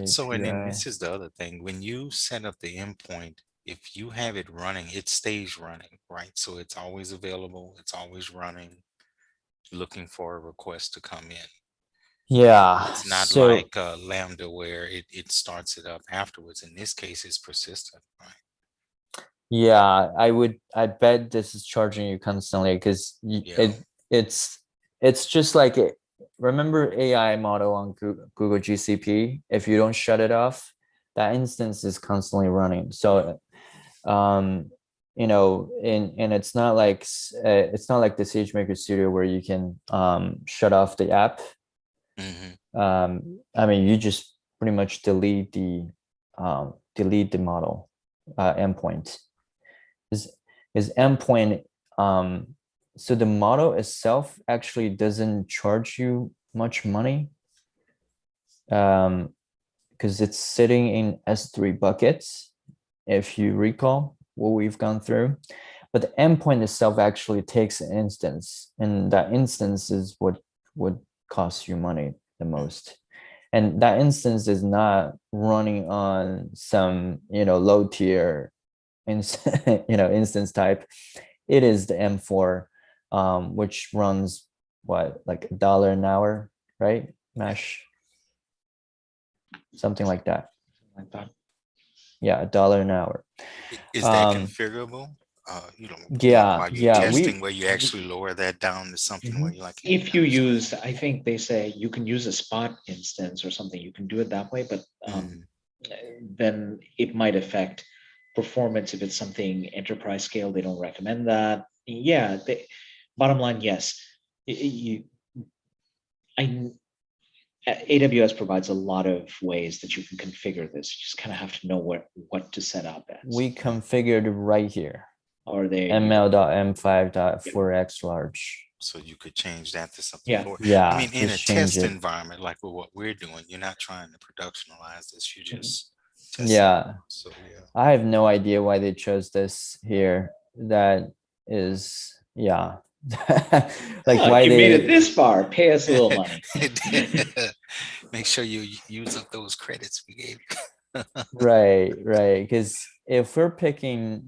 So, and then this is the other thing. When you set up the endpoint, if you have it running, it stays running, right? So it's always available. It's always running, looking for a request to come in. Yeah. It's not So, like Lambda where it starts it up afterwards. In this case, it's persistent, right? yeah, I bet this is charging you constantly because it's just like remember AI model on Google GCP. If you don't shut it off, that instance is constantly running. So and it's not like the SageMaker Studio where you can shut off the app. I mean, you just pretty much delete the model endpoint. Is endpoint, so the model itself actually doesn't charge you much money, because it's sitting in S3 buckets, if you recall what we've gone through. But the endpoint itself actually takes an instance, and that instance is what would cost you money the most. And that instance is not running on some low tier instance type. It is the M4, which runs what, like $1 an hour, right? Mesh, something like that. Yeah, $1 an hour. Is that configurable? Yeah, while you're yeah. testing, where you actually lower that down to something where you're like, hey, if you use, I think they say you can use a spot instance or something, you can do it that way, but then it might affect performance. If it's something enterprise scale, they don't recommend that. Yeah, bottom line, yes. AWS provides a lot of ways that you can configure this. You just kind of have to know what to set up as. We configured right here. Or they ml.m5.4x large. So you could change that to something lower. Yeah. I mean, in a test environment like what we're doing, you're not trying to productionalize this. You just test it. So yeah. I have no idea why they chose this here. That is, yeah. like Look, why you made it they this far. Pay us a little money. Make sure you use up those credits we gave you. right, because if we're picking,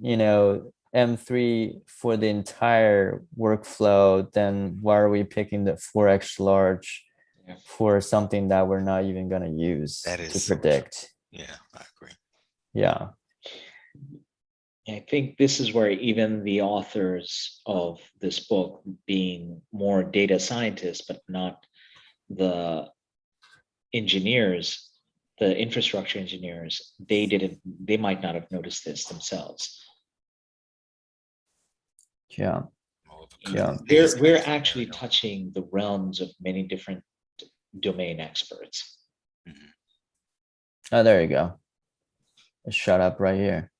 M3 for the entire workflow, then why are we picking the 4x large Yeah. for something that we're not even going to use That to is so true. predict? Yeah, I agree. Yeah. I think this is where even the authors of this book, being more data scientists, but not the engineers, the infrastructure engineers, they might not have noticed this themselves. Yeah. More of a And Yeah. we're customized actually scenario. touching the realms of many different domain experts. Oh, there you go. It shut up right here.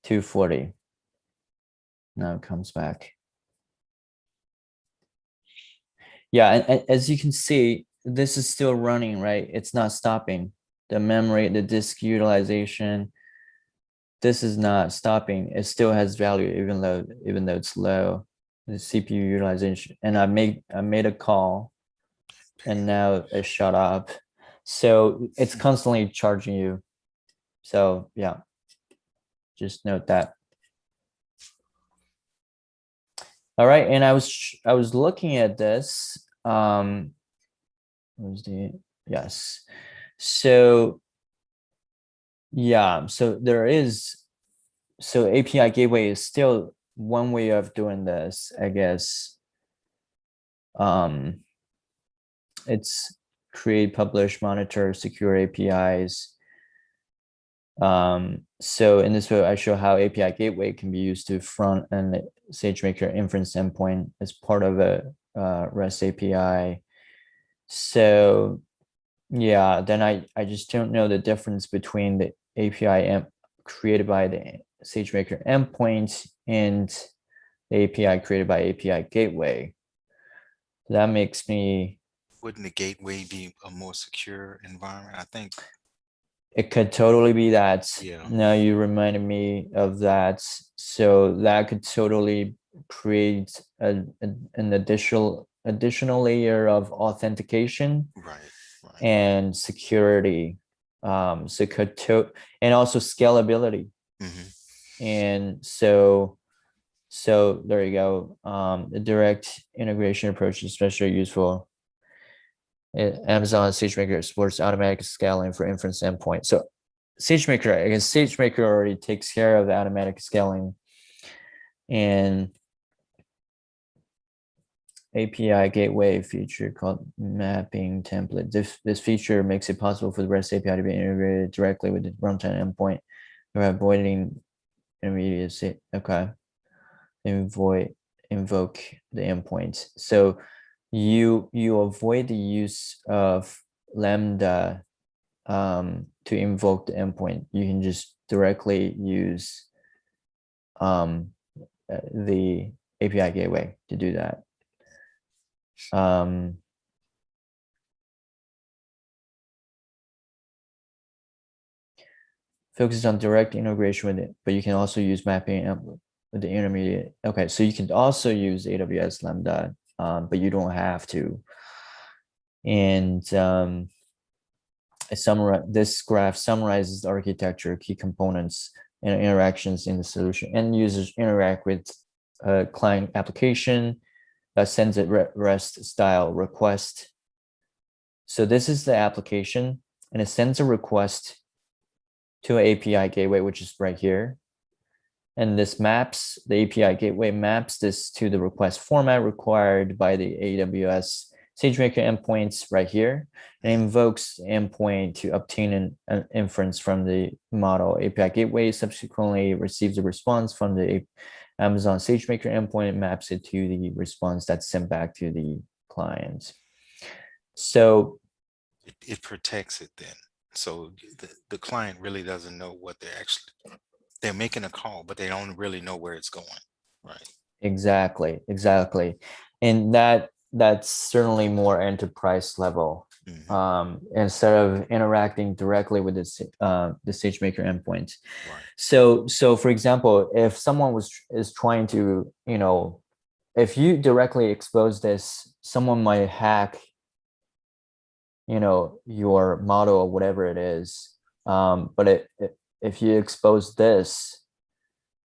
240. Now it comes back. Yeah, and as you can see, this is still running, right? It's not stopping. The memory, the disk utilization, this is not stopping. It still has value even though it's low. The CPU utilization. And I made a call and now it shut up. So it's constantly charging you. So yeah, just note that. All right, and I was looking at this. What was the yes? So yeah, so API gateway is still one way of doing this, I guess. It's create, publish, monitor, secure APIs. So in this way, I show how API gateway can be used to front end SageMaker inference endpoint as part of a REST API. So yeah, then I just don't know the difference between the API created by the SageMaker endpoint and the API created by API gateway. That makes me. Wouldn't the gateway be a more secure environment? I think. It could totally be that. Yeah. Now you reminded me of that. So that could totally create an additional layer of authentication Right. and security. So and also scalability. And so there you go. The direct integration approach is especially useful. Amazon SageMaker supports automatic scaling for inference endpoint. So SageMaker, I guess SageMaker already takes care of the automatic scaling, and API gateway feature called mapping template. This feature makes it possible for the REST API to be integrated directly with the runtime endpoint, or avoiding intermediate. Okay, invoke the endpoint. So you avoid the use of Lambda to invoke the endpoint. You can just directly use the API gateway to do that. Focuses on direct integration with it, but you can also use mapping with the intermediate. Okay, so you can also use AWS Lambda, but you don't have to. And this graph summarizes the architecture, key components, and interactions in the solution. End users interact with a client application that sends a REST style request. So this is the application, and it sends a request to an API gateway, which is right here. And the API gateway maps this to the request format required by the AWS SageMaker endpoints right here, and invokes the endpoint to obtain an inference from the model. API gateway subsequently receives a response from the Amazon SageMaker endpoint and maps it to the response that's sent back to the client. So it protects it then. So the client really doesn't know what they're making a call, but they don't really know where it's going. Right. Exactly. And that's certainly more enterprise level. Instead of interacting directly with the SageMaker endpoint. Right. So for example, if someone is trying to, if you directly expose this, someone might hack, your model or whatever it is. But if you expose this,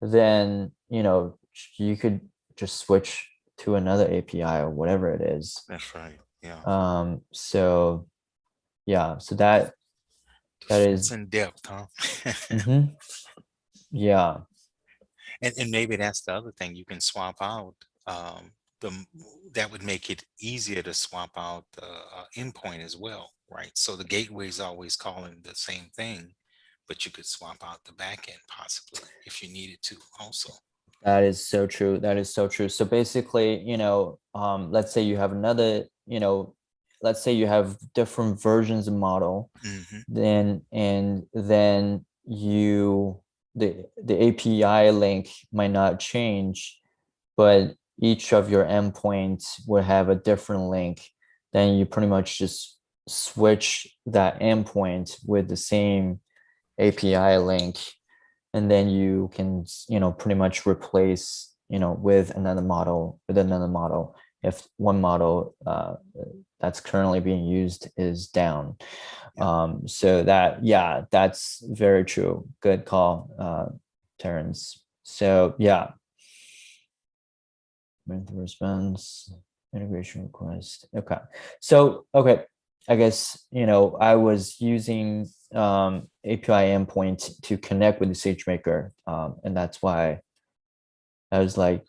then, you could just switch to another API or whatever it is. That's right. Yeah. So yeah, so that It's is in depth, huh? mhm. Yeah. And maybe that's the other thing you can swap out. That would make it easier to swap out the endpoint as well, right? So the gateway is always calling the same thing, but you could swap out the backend possibly if you needed to also. That is so true. That is so true. So basically, let's say you have another, let's say you have different versions of model, then the API link might not change, but each of your endpoints would have a different link. Then you pretty much just switch that endpoint with the same API link, and then you can pretty much replace with another model if one model that's currently being used is down. So that's very true. Good call, Terrence. So yeah, the response integration request. Okay, so I guess I was using API endpoint to connect with the SageMaker, and that's why I was like,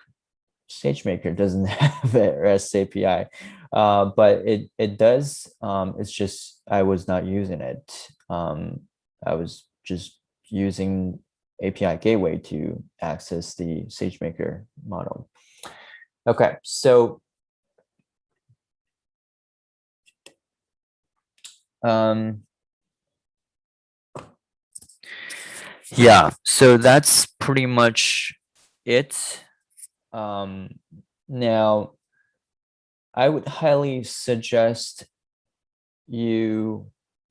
SageMaker doesn't have a REST API, but it does. It's just I was not using it. I was just using API gateway to access the SageMaker model. Okay, so yeah, so that's pretty much it. Now, I would highly suggest you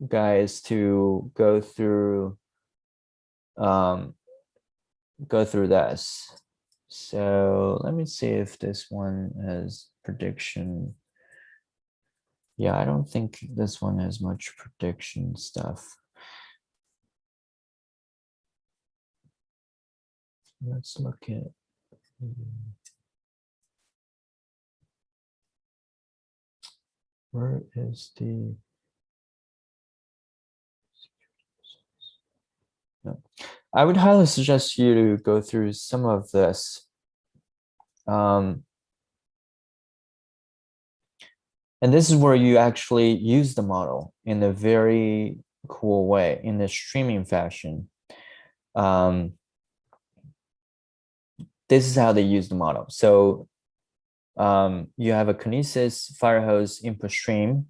guys to go through this. So let me see if this one has prediction. Yeah, I don't think this one has much prediction stuff. Let's look at where is the no. I would highly suggest you to go through some of this. And this is where you actually use the model in a very cool way, in a streaming fashion. This is how they use the model. So you have a Kinesis Firehose input stream,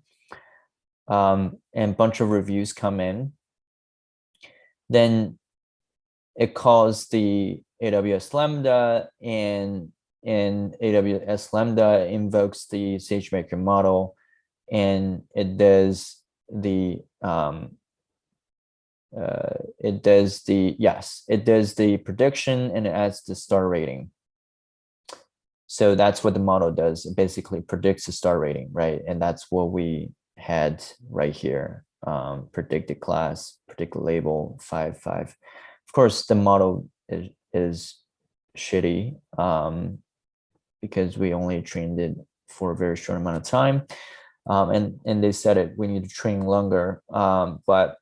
and a bunch of reviews come in. Then it calls the AWS Lambda, and AWS Lambda invokes the SageMaker model, and it does the prediction, and it adds the star rating. So that's what the model does. It basically predicts the star rating, right? And that's what we had right here. Predicted class, predicted label, 5.5. Of course, the model is shitty because we only trained it for a very short amount of time. And they said we need to train longer, but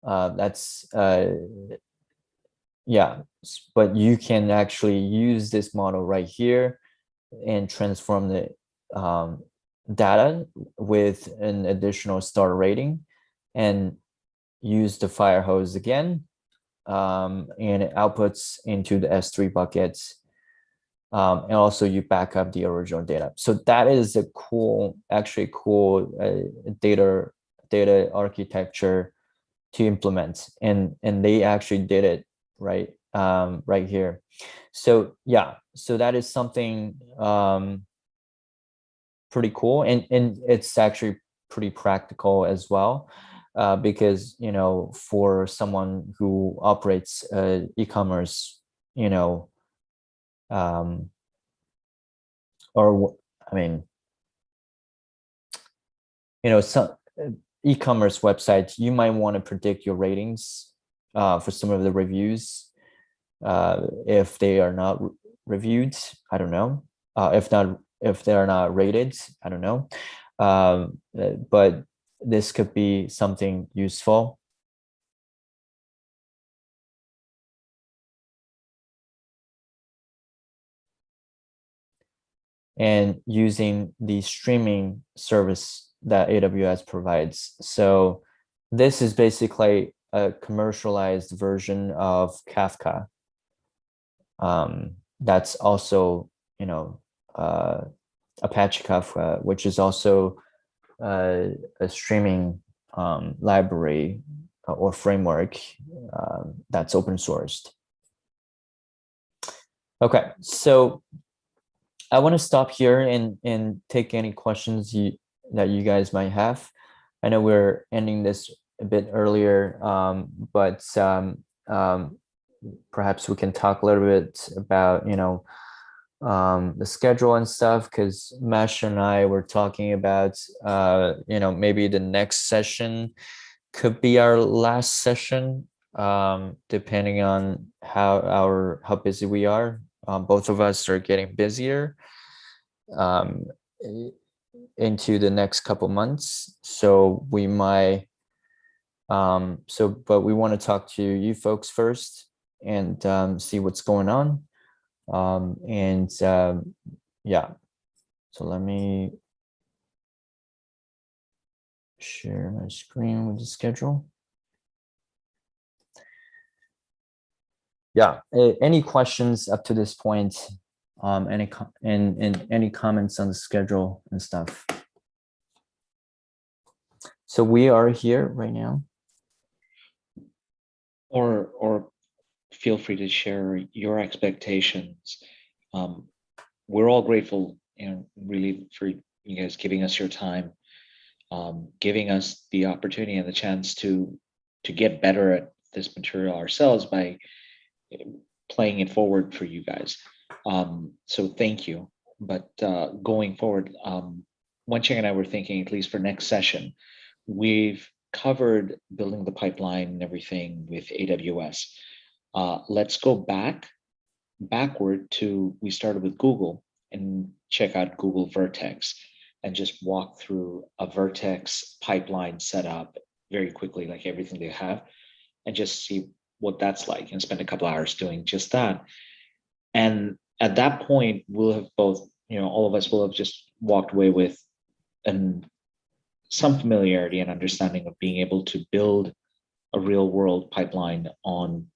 that's yeah, but you can actually use this model right here and transform the data with an additional star rating, and use the Firehose again, and it outputs into the S3 buckets, and also you back up the original data. So that is a cool data architecture to implement, and they actually did it right here. So yeah, so that is something pretty cool, and it's actually pretty practical as well, because for someone who operates e-commerce I mean, some e-commerce websites, you might want to predict your ratings for some of the reviews. If they are not reviewed, I don't know. If they are not rated, I don't know. But this could be something useful. And using the streaming service that AWS provides. So this is basically a commercialized version of Kafka. That's also, Apache Kafka, which is also a streaming library or framework that's open sourced. Okay, so I want to stop here and take any questions that you guys might have. I know we're ending this a bit earlier, but perhaps we can talk a little bit about, the schedule and stuff, because Mesh and I were talking about, maybe the next session could be our last session, depending on how busy we are. Both of us are getting busier into the next couple months, so we might but we want to talk to you folks first and see what's going on. Yeah, so let me share my screen with the schedule. Yeah, any questions up to this point? Any comments on the schedule and stuff? So we are here right now. Or feel free to share your expectations. We're all grateful, really, for you guys giving us your time, giving us the opportunity and the chance to get better at this material ourselves by playing it forward for you guys. So thank you. But going forward, Wencheng and I were thinking, at least for next session, we've covered building the pipeline and everything with AWS. Let's go backward to, we started with Google, and check out Google Vertex and just walk through a Vertex pipeline setup very quickly, like everything they have, and just see what that's like, and spend a couple hours doing just that. And at that point, we'll have both, all of us will have just walked away with some familiarity and understanding of being able to build a real world pipeline on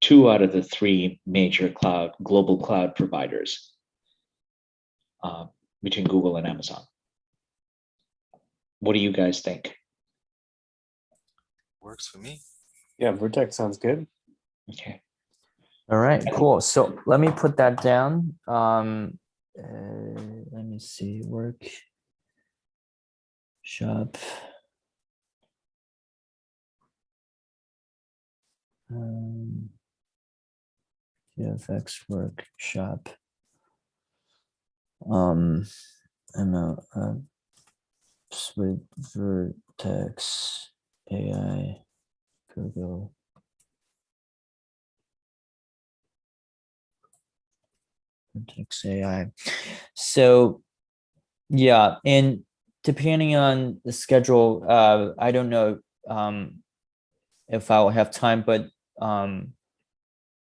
2 out of the 3 major global cloud providers, between Google and Amazon. What do you guys think? Works for me. Yeah, Vertex sounds good. Okay. All right, cool. So let me put that down. Let me see, work shop. VFX workshop. With Vertex AI, Google. Vertex AI. So yeah, and depending on the schedule, I don't know if I'll have time, but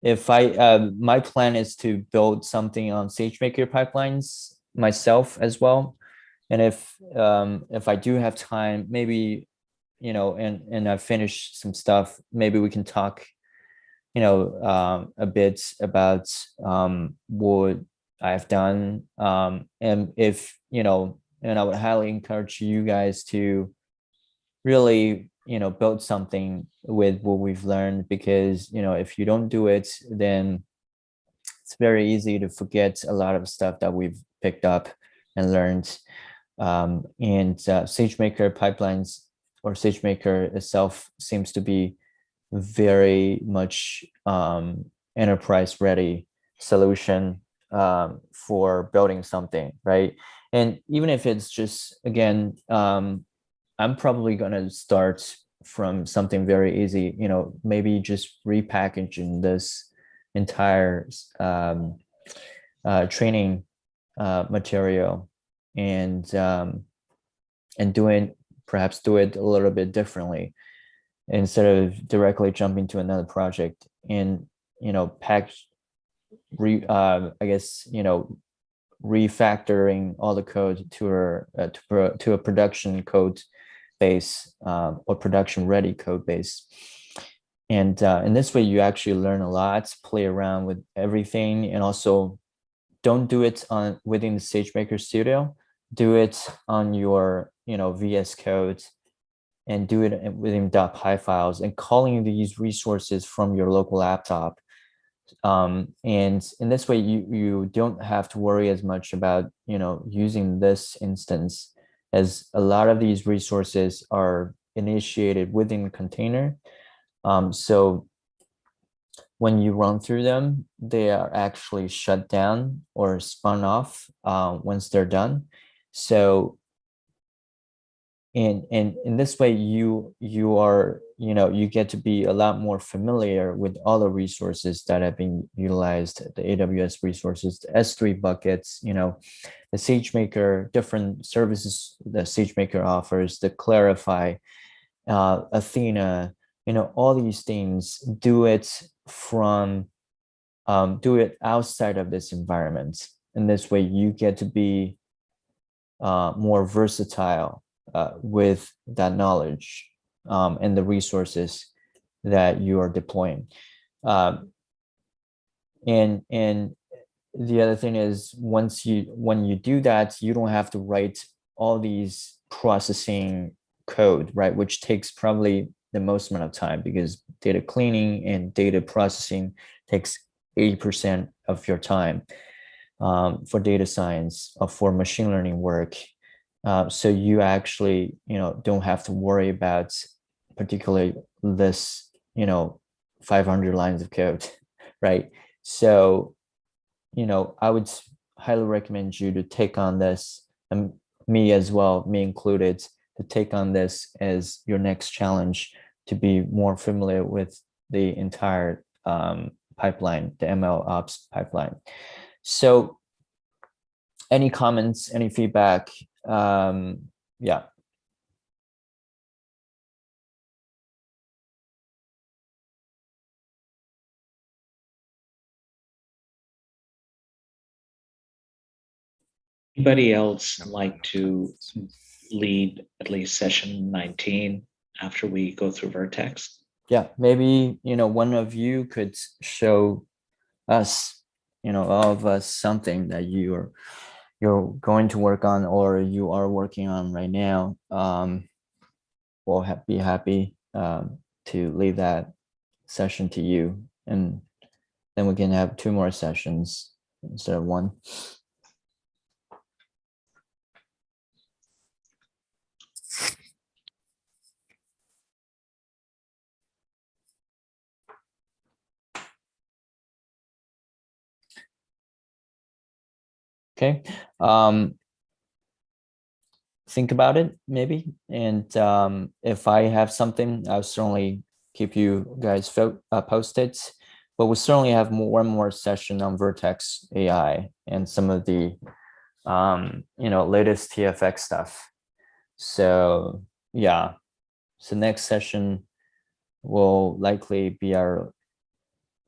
if my plan is to build something on SageMaker pipelines myself as well. And if I do have time, maybe, and I finish some stuff, maybe we can talk, a bit about what I've done. And if, and I would highly encourage you guys to really, build something with what we've learned, because, if you don't do it, then it's very easy to forget a lot of stuff that we've picked up and learned. SageMaker pipelines, or SageMaker itself, seems to be very much enterprise ready solution for building something, right? And even if it's just, again, I'm probably going to start from something very easy, maybe just repackaging this entire training material and perhaps do it a little bit differently instead of directly jumping to another project and refactoring all the code to a production code base or production ready code base. And in this way, you actually learn a lot, play around with everything, and also don't do it within the SageMaker Studio. Do it on your VS Code, and do it within .py files, and calling these resources from your local laptop. And in this way, you don't have to worry as much about using this instance, as a lot of these resources are initiated within the container. So when you run through them, they are actually shut down or spun off once they're done. So and in this way, you get to be a lot more familiar with all the resources that have been utilized, the AWS resources, the S3 buckets, the SageMaker, different services that SageMaker offers, the Clarify, Athena, all these things. Do it outside of this environment. In this way, you get to be more versatile with that knowledge and the resources that you are deploying. And the other thing is, when you do that, you don't have to write all these processing code, right? Which takes probably the most amount of time, because data cleaning and data processing takes 80% of your time for data science or for machine learning work. So you actually, don't have to worry about particularly this, 500 lines of code, right? So, I would highly recommend you to take on this, and me as well, me included, to take on this as your next challenge, to be more familiar with the entire pipeline, the ML ops pipeline. So any comments, any feedback? Yeah. Anybody else like to lead at least session 19 after we go through Vertex? Yeah, maybe, one of you could show us, all of us, something that you're going to work on, or you are working on right now. We'll be happy to leave that session to you, and then we can have 2 more sessions instead of 1. Okay. Think about it, maybe. And if I have something, I'll certainly keep you guys posted. But we'll certainly have one more session on Vertex AI and some of the latest TFX stuff. So yeah, so next session will likely be our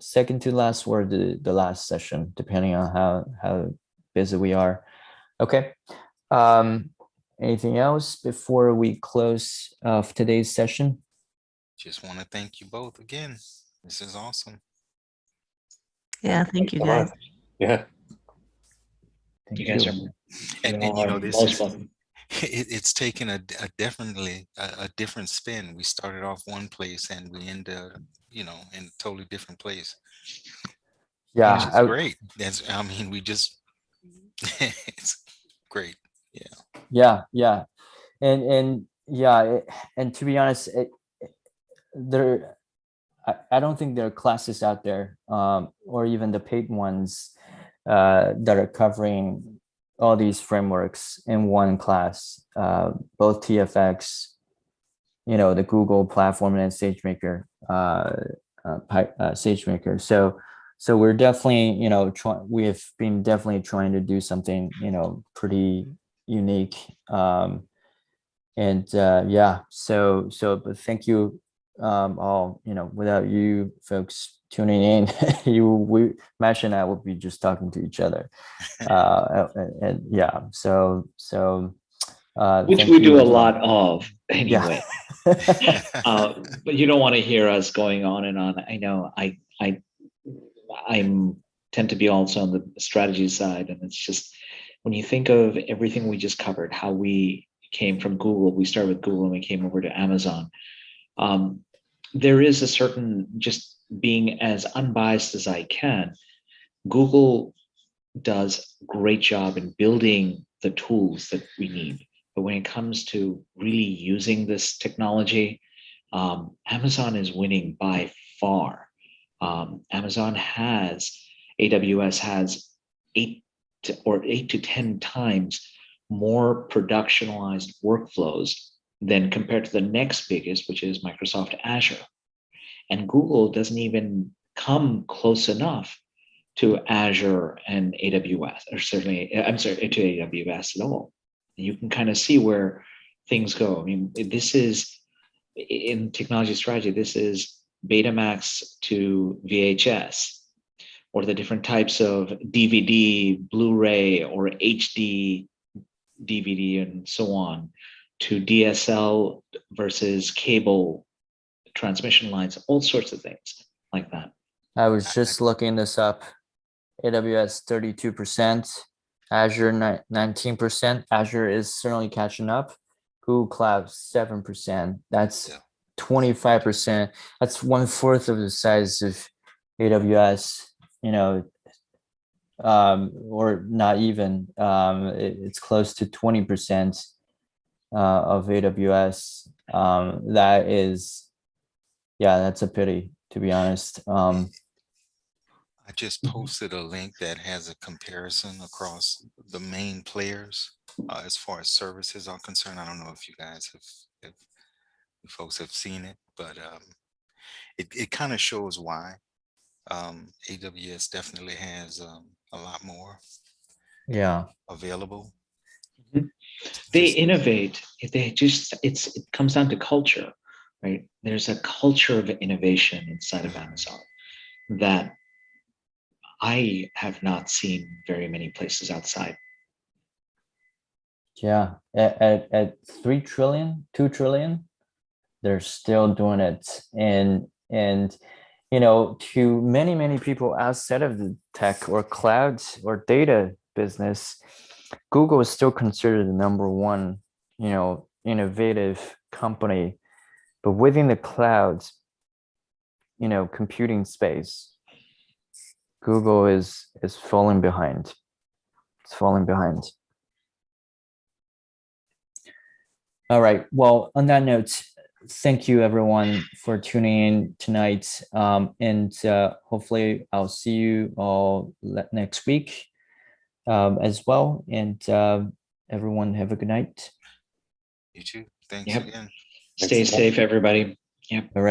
second to last or the last session, depending on how busy we are. Okay. Anything else before we close today's session? Just want to thank you both again. This is awesome. Yeah, thank you so guys. much. Yeah. Thank You guys are This most is, welcome. it's taken a definitely a different spin. We started off one place and we end up, in a totally different place. Yeah, Which is great. We just, it's great. Yeah. Yeah. And yeah, and to be honest, I don't think there are classes out there, or even the paid ones, that are covering all these frameworks in one class, both TFX, the Google platform, and SageMaker, SageMaker. So we're definitely, we have been definitely trying to do something, pretty unique. But thank you all. Without you folks tuning in, Mash and I would be just talking to each other. And yeah, which we do a lot of anyway. Yeah. But you don't want to hear us going on and on. I know I'm tend to be also on the strategy side, and it's just when you think of everything we just covered, how we came from Google, we started with Google and we came over to Amazon. There is a certain, just being as unbiased as I can, Google does a great job in building the tools that we need. But when it comes to really using this technology, Amazon is winning by far. AWS has 8 to 10 times more productionalized workflows than compared to the next biggest, which is Microsoft Azure. And Google doesn't even come close enough to Azure and AWS, or certainly, I'm sorry, to AWS at all. You can kind of see where things go. I mean, this is, in technology strategy, this is Betamax to VHS, or the different types of DVD, Blu-ray, or HD DVD, and so on, to DSL versus cable transmission lines, all sorts of things like that. I was just looking this up. AWS 32%, Azure 19%. Azure is certainly catching up. Google Cloud 7%. That's 25%. That's 1/4 of the size of AWS. Or not even. It's close to 20% of AWS. That is, that's a pity, to be honest. I just posted a link that has a comparison across the main players as far as services are concerned. I don't know if you guys if you folks have seen it, but it kind of shows why AWS definitely has a lot more available. They innovate. It comes down to culture, right? There's a culture of innovation inside of Amazon that I have not seen very many places outside. Yeah, at 3 trillion, 2 trillion, they're still doing it. And to many people outside of the tech or cloud or data business, Google is still considered the #1, innovative company. But within the clouds, computing space, Google is falling behind. It's falling behind. All right. Well, on that note, thank you everyone for tuning in tonight. And hopefully I'll see you all next week as well. And everyone have a good night. You too. Thanks again. Stay safe, everybody. Yep. All right.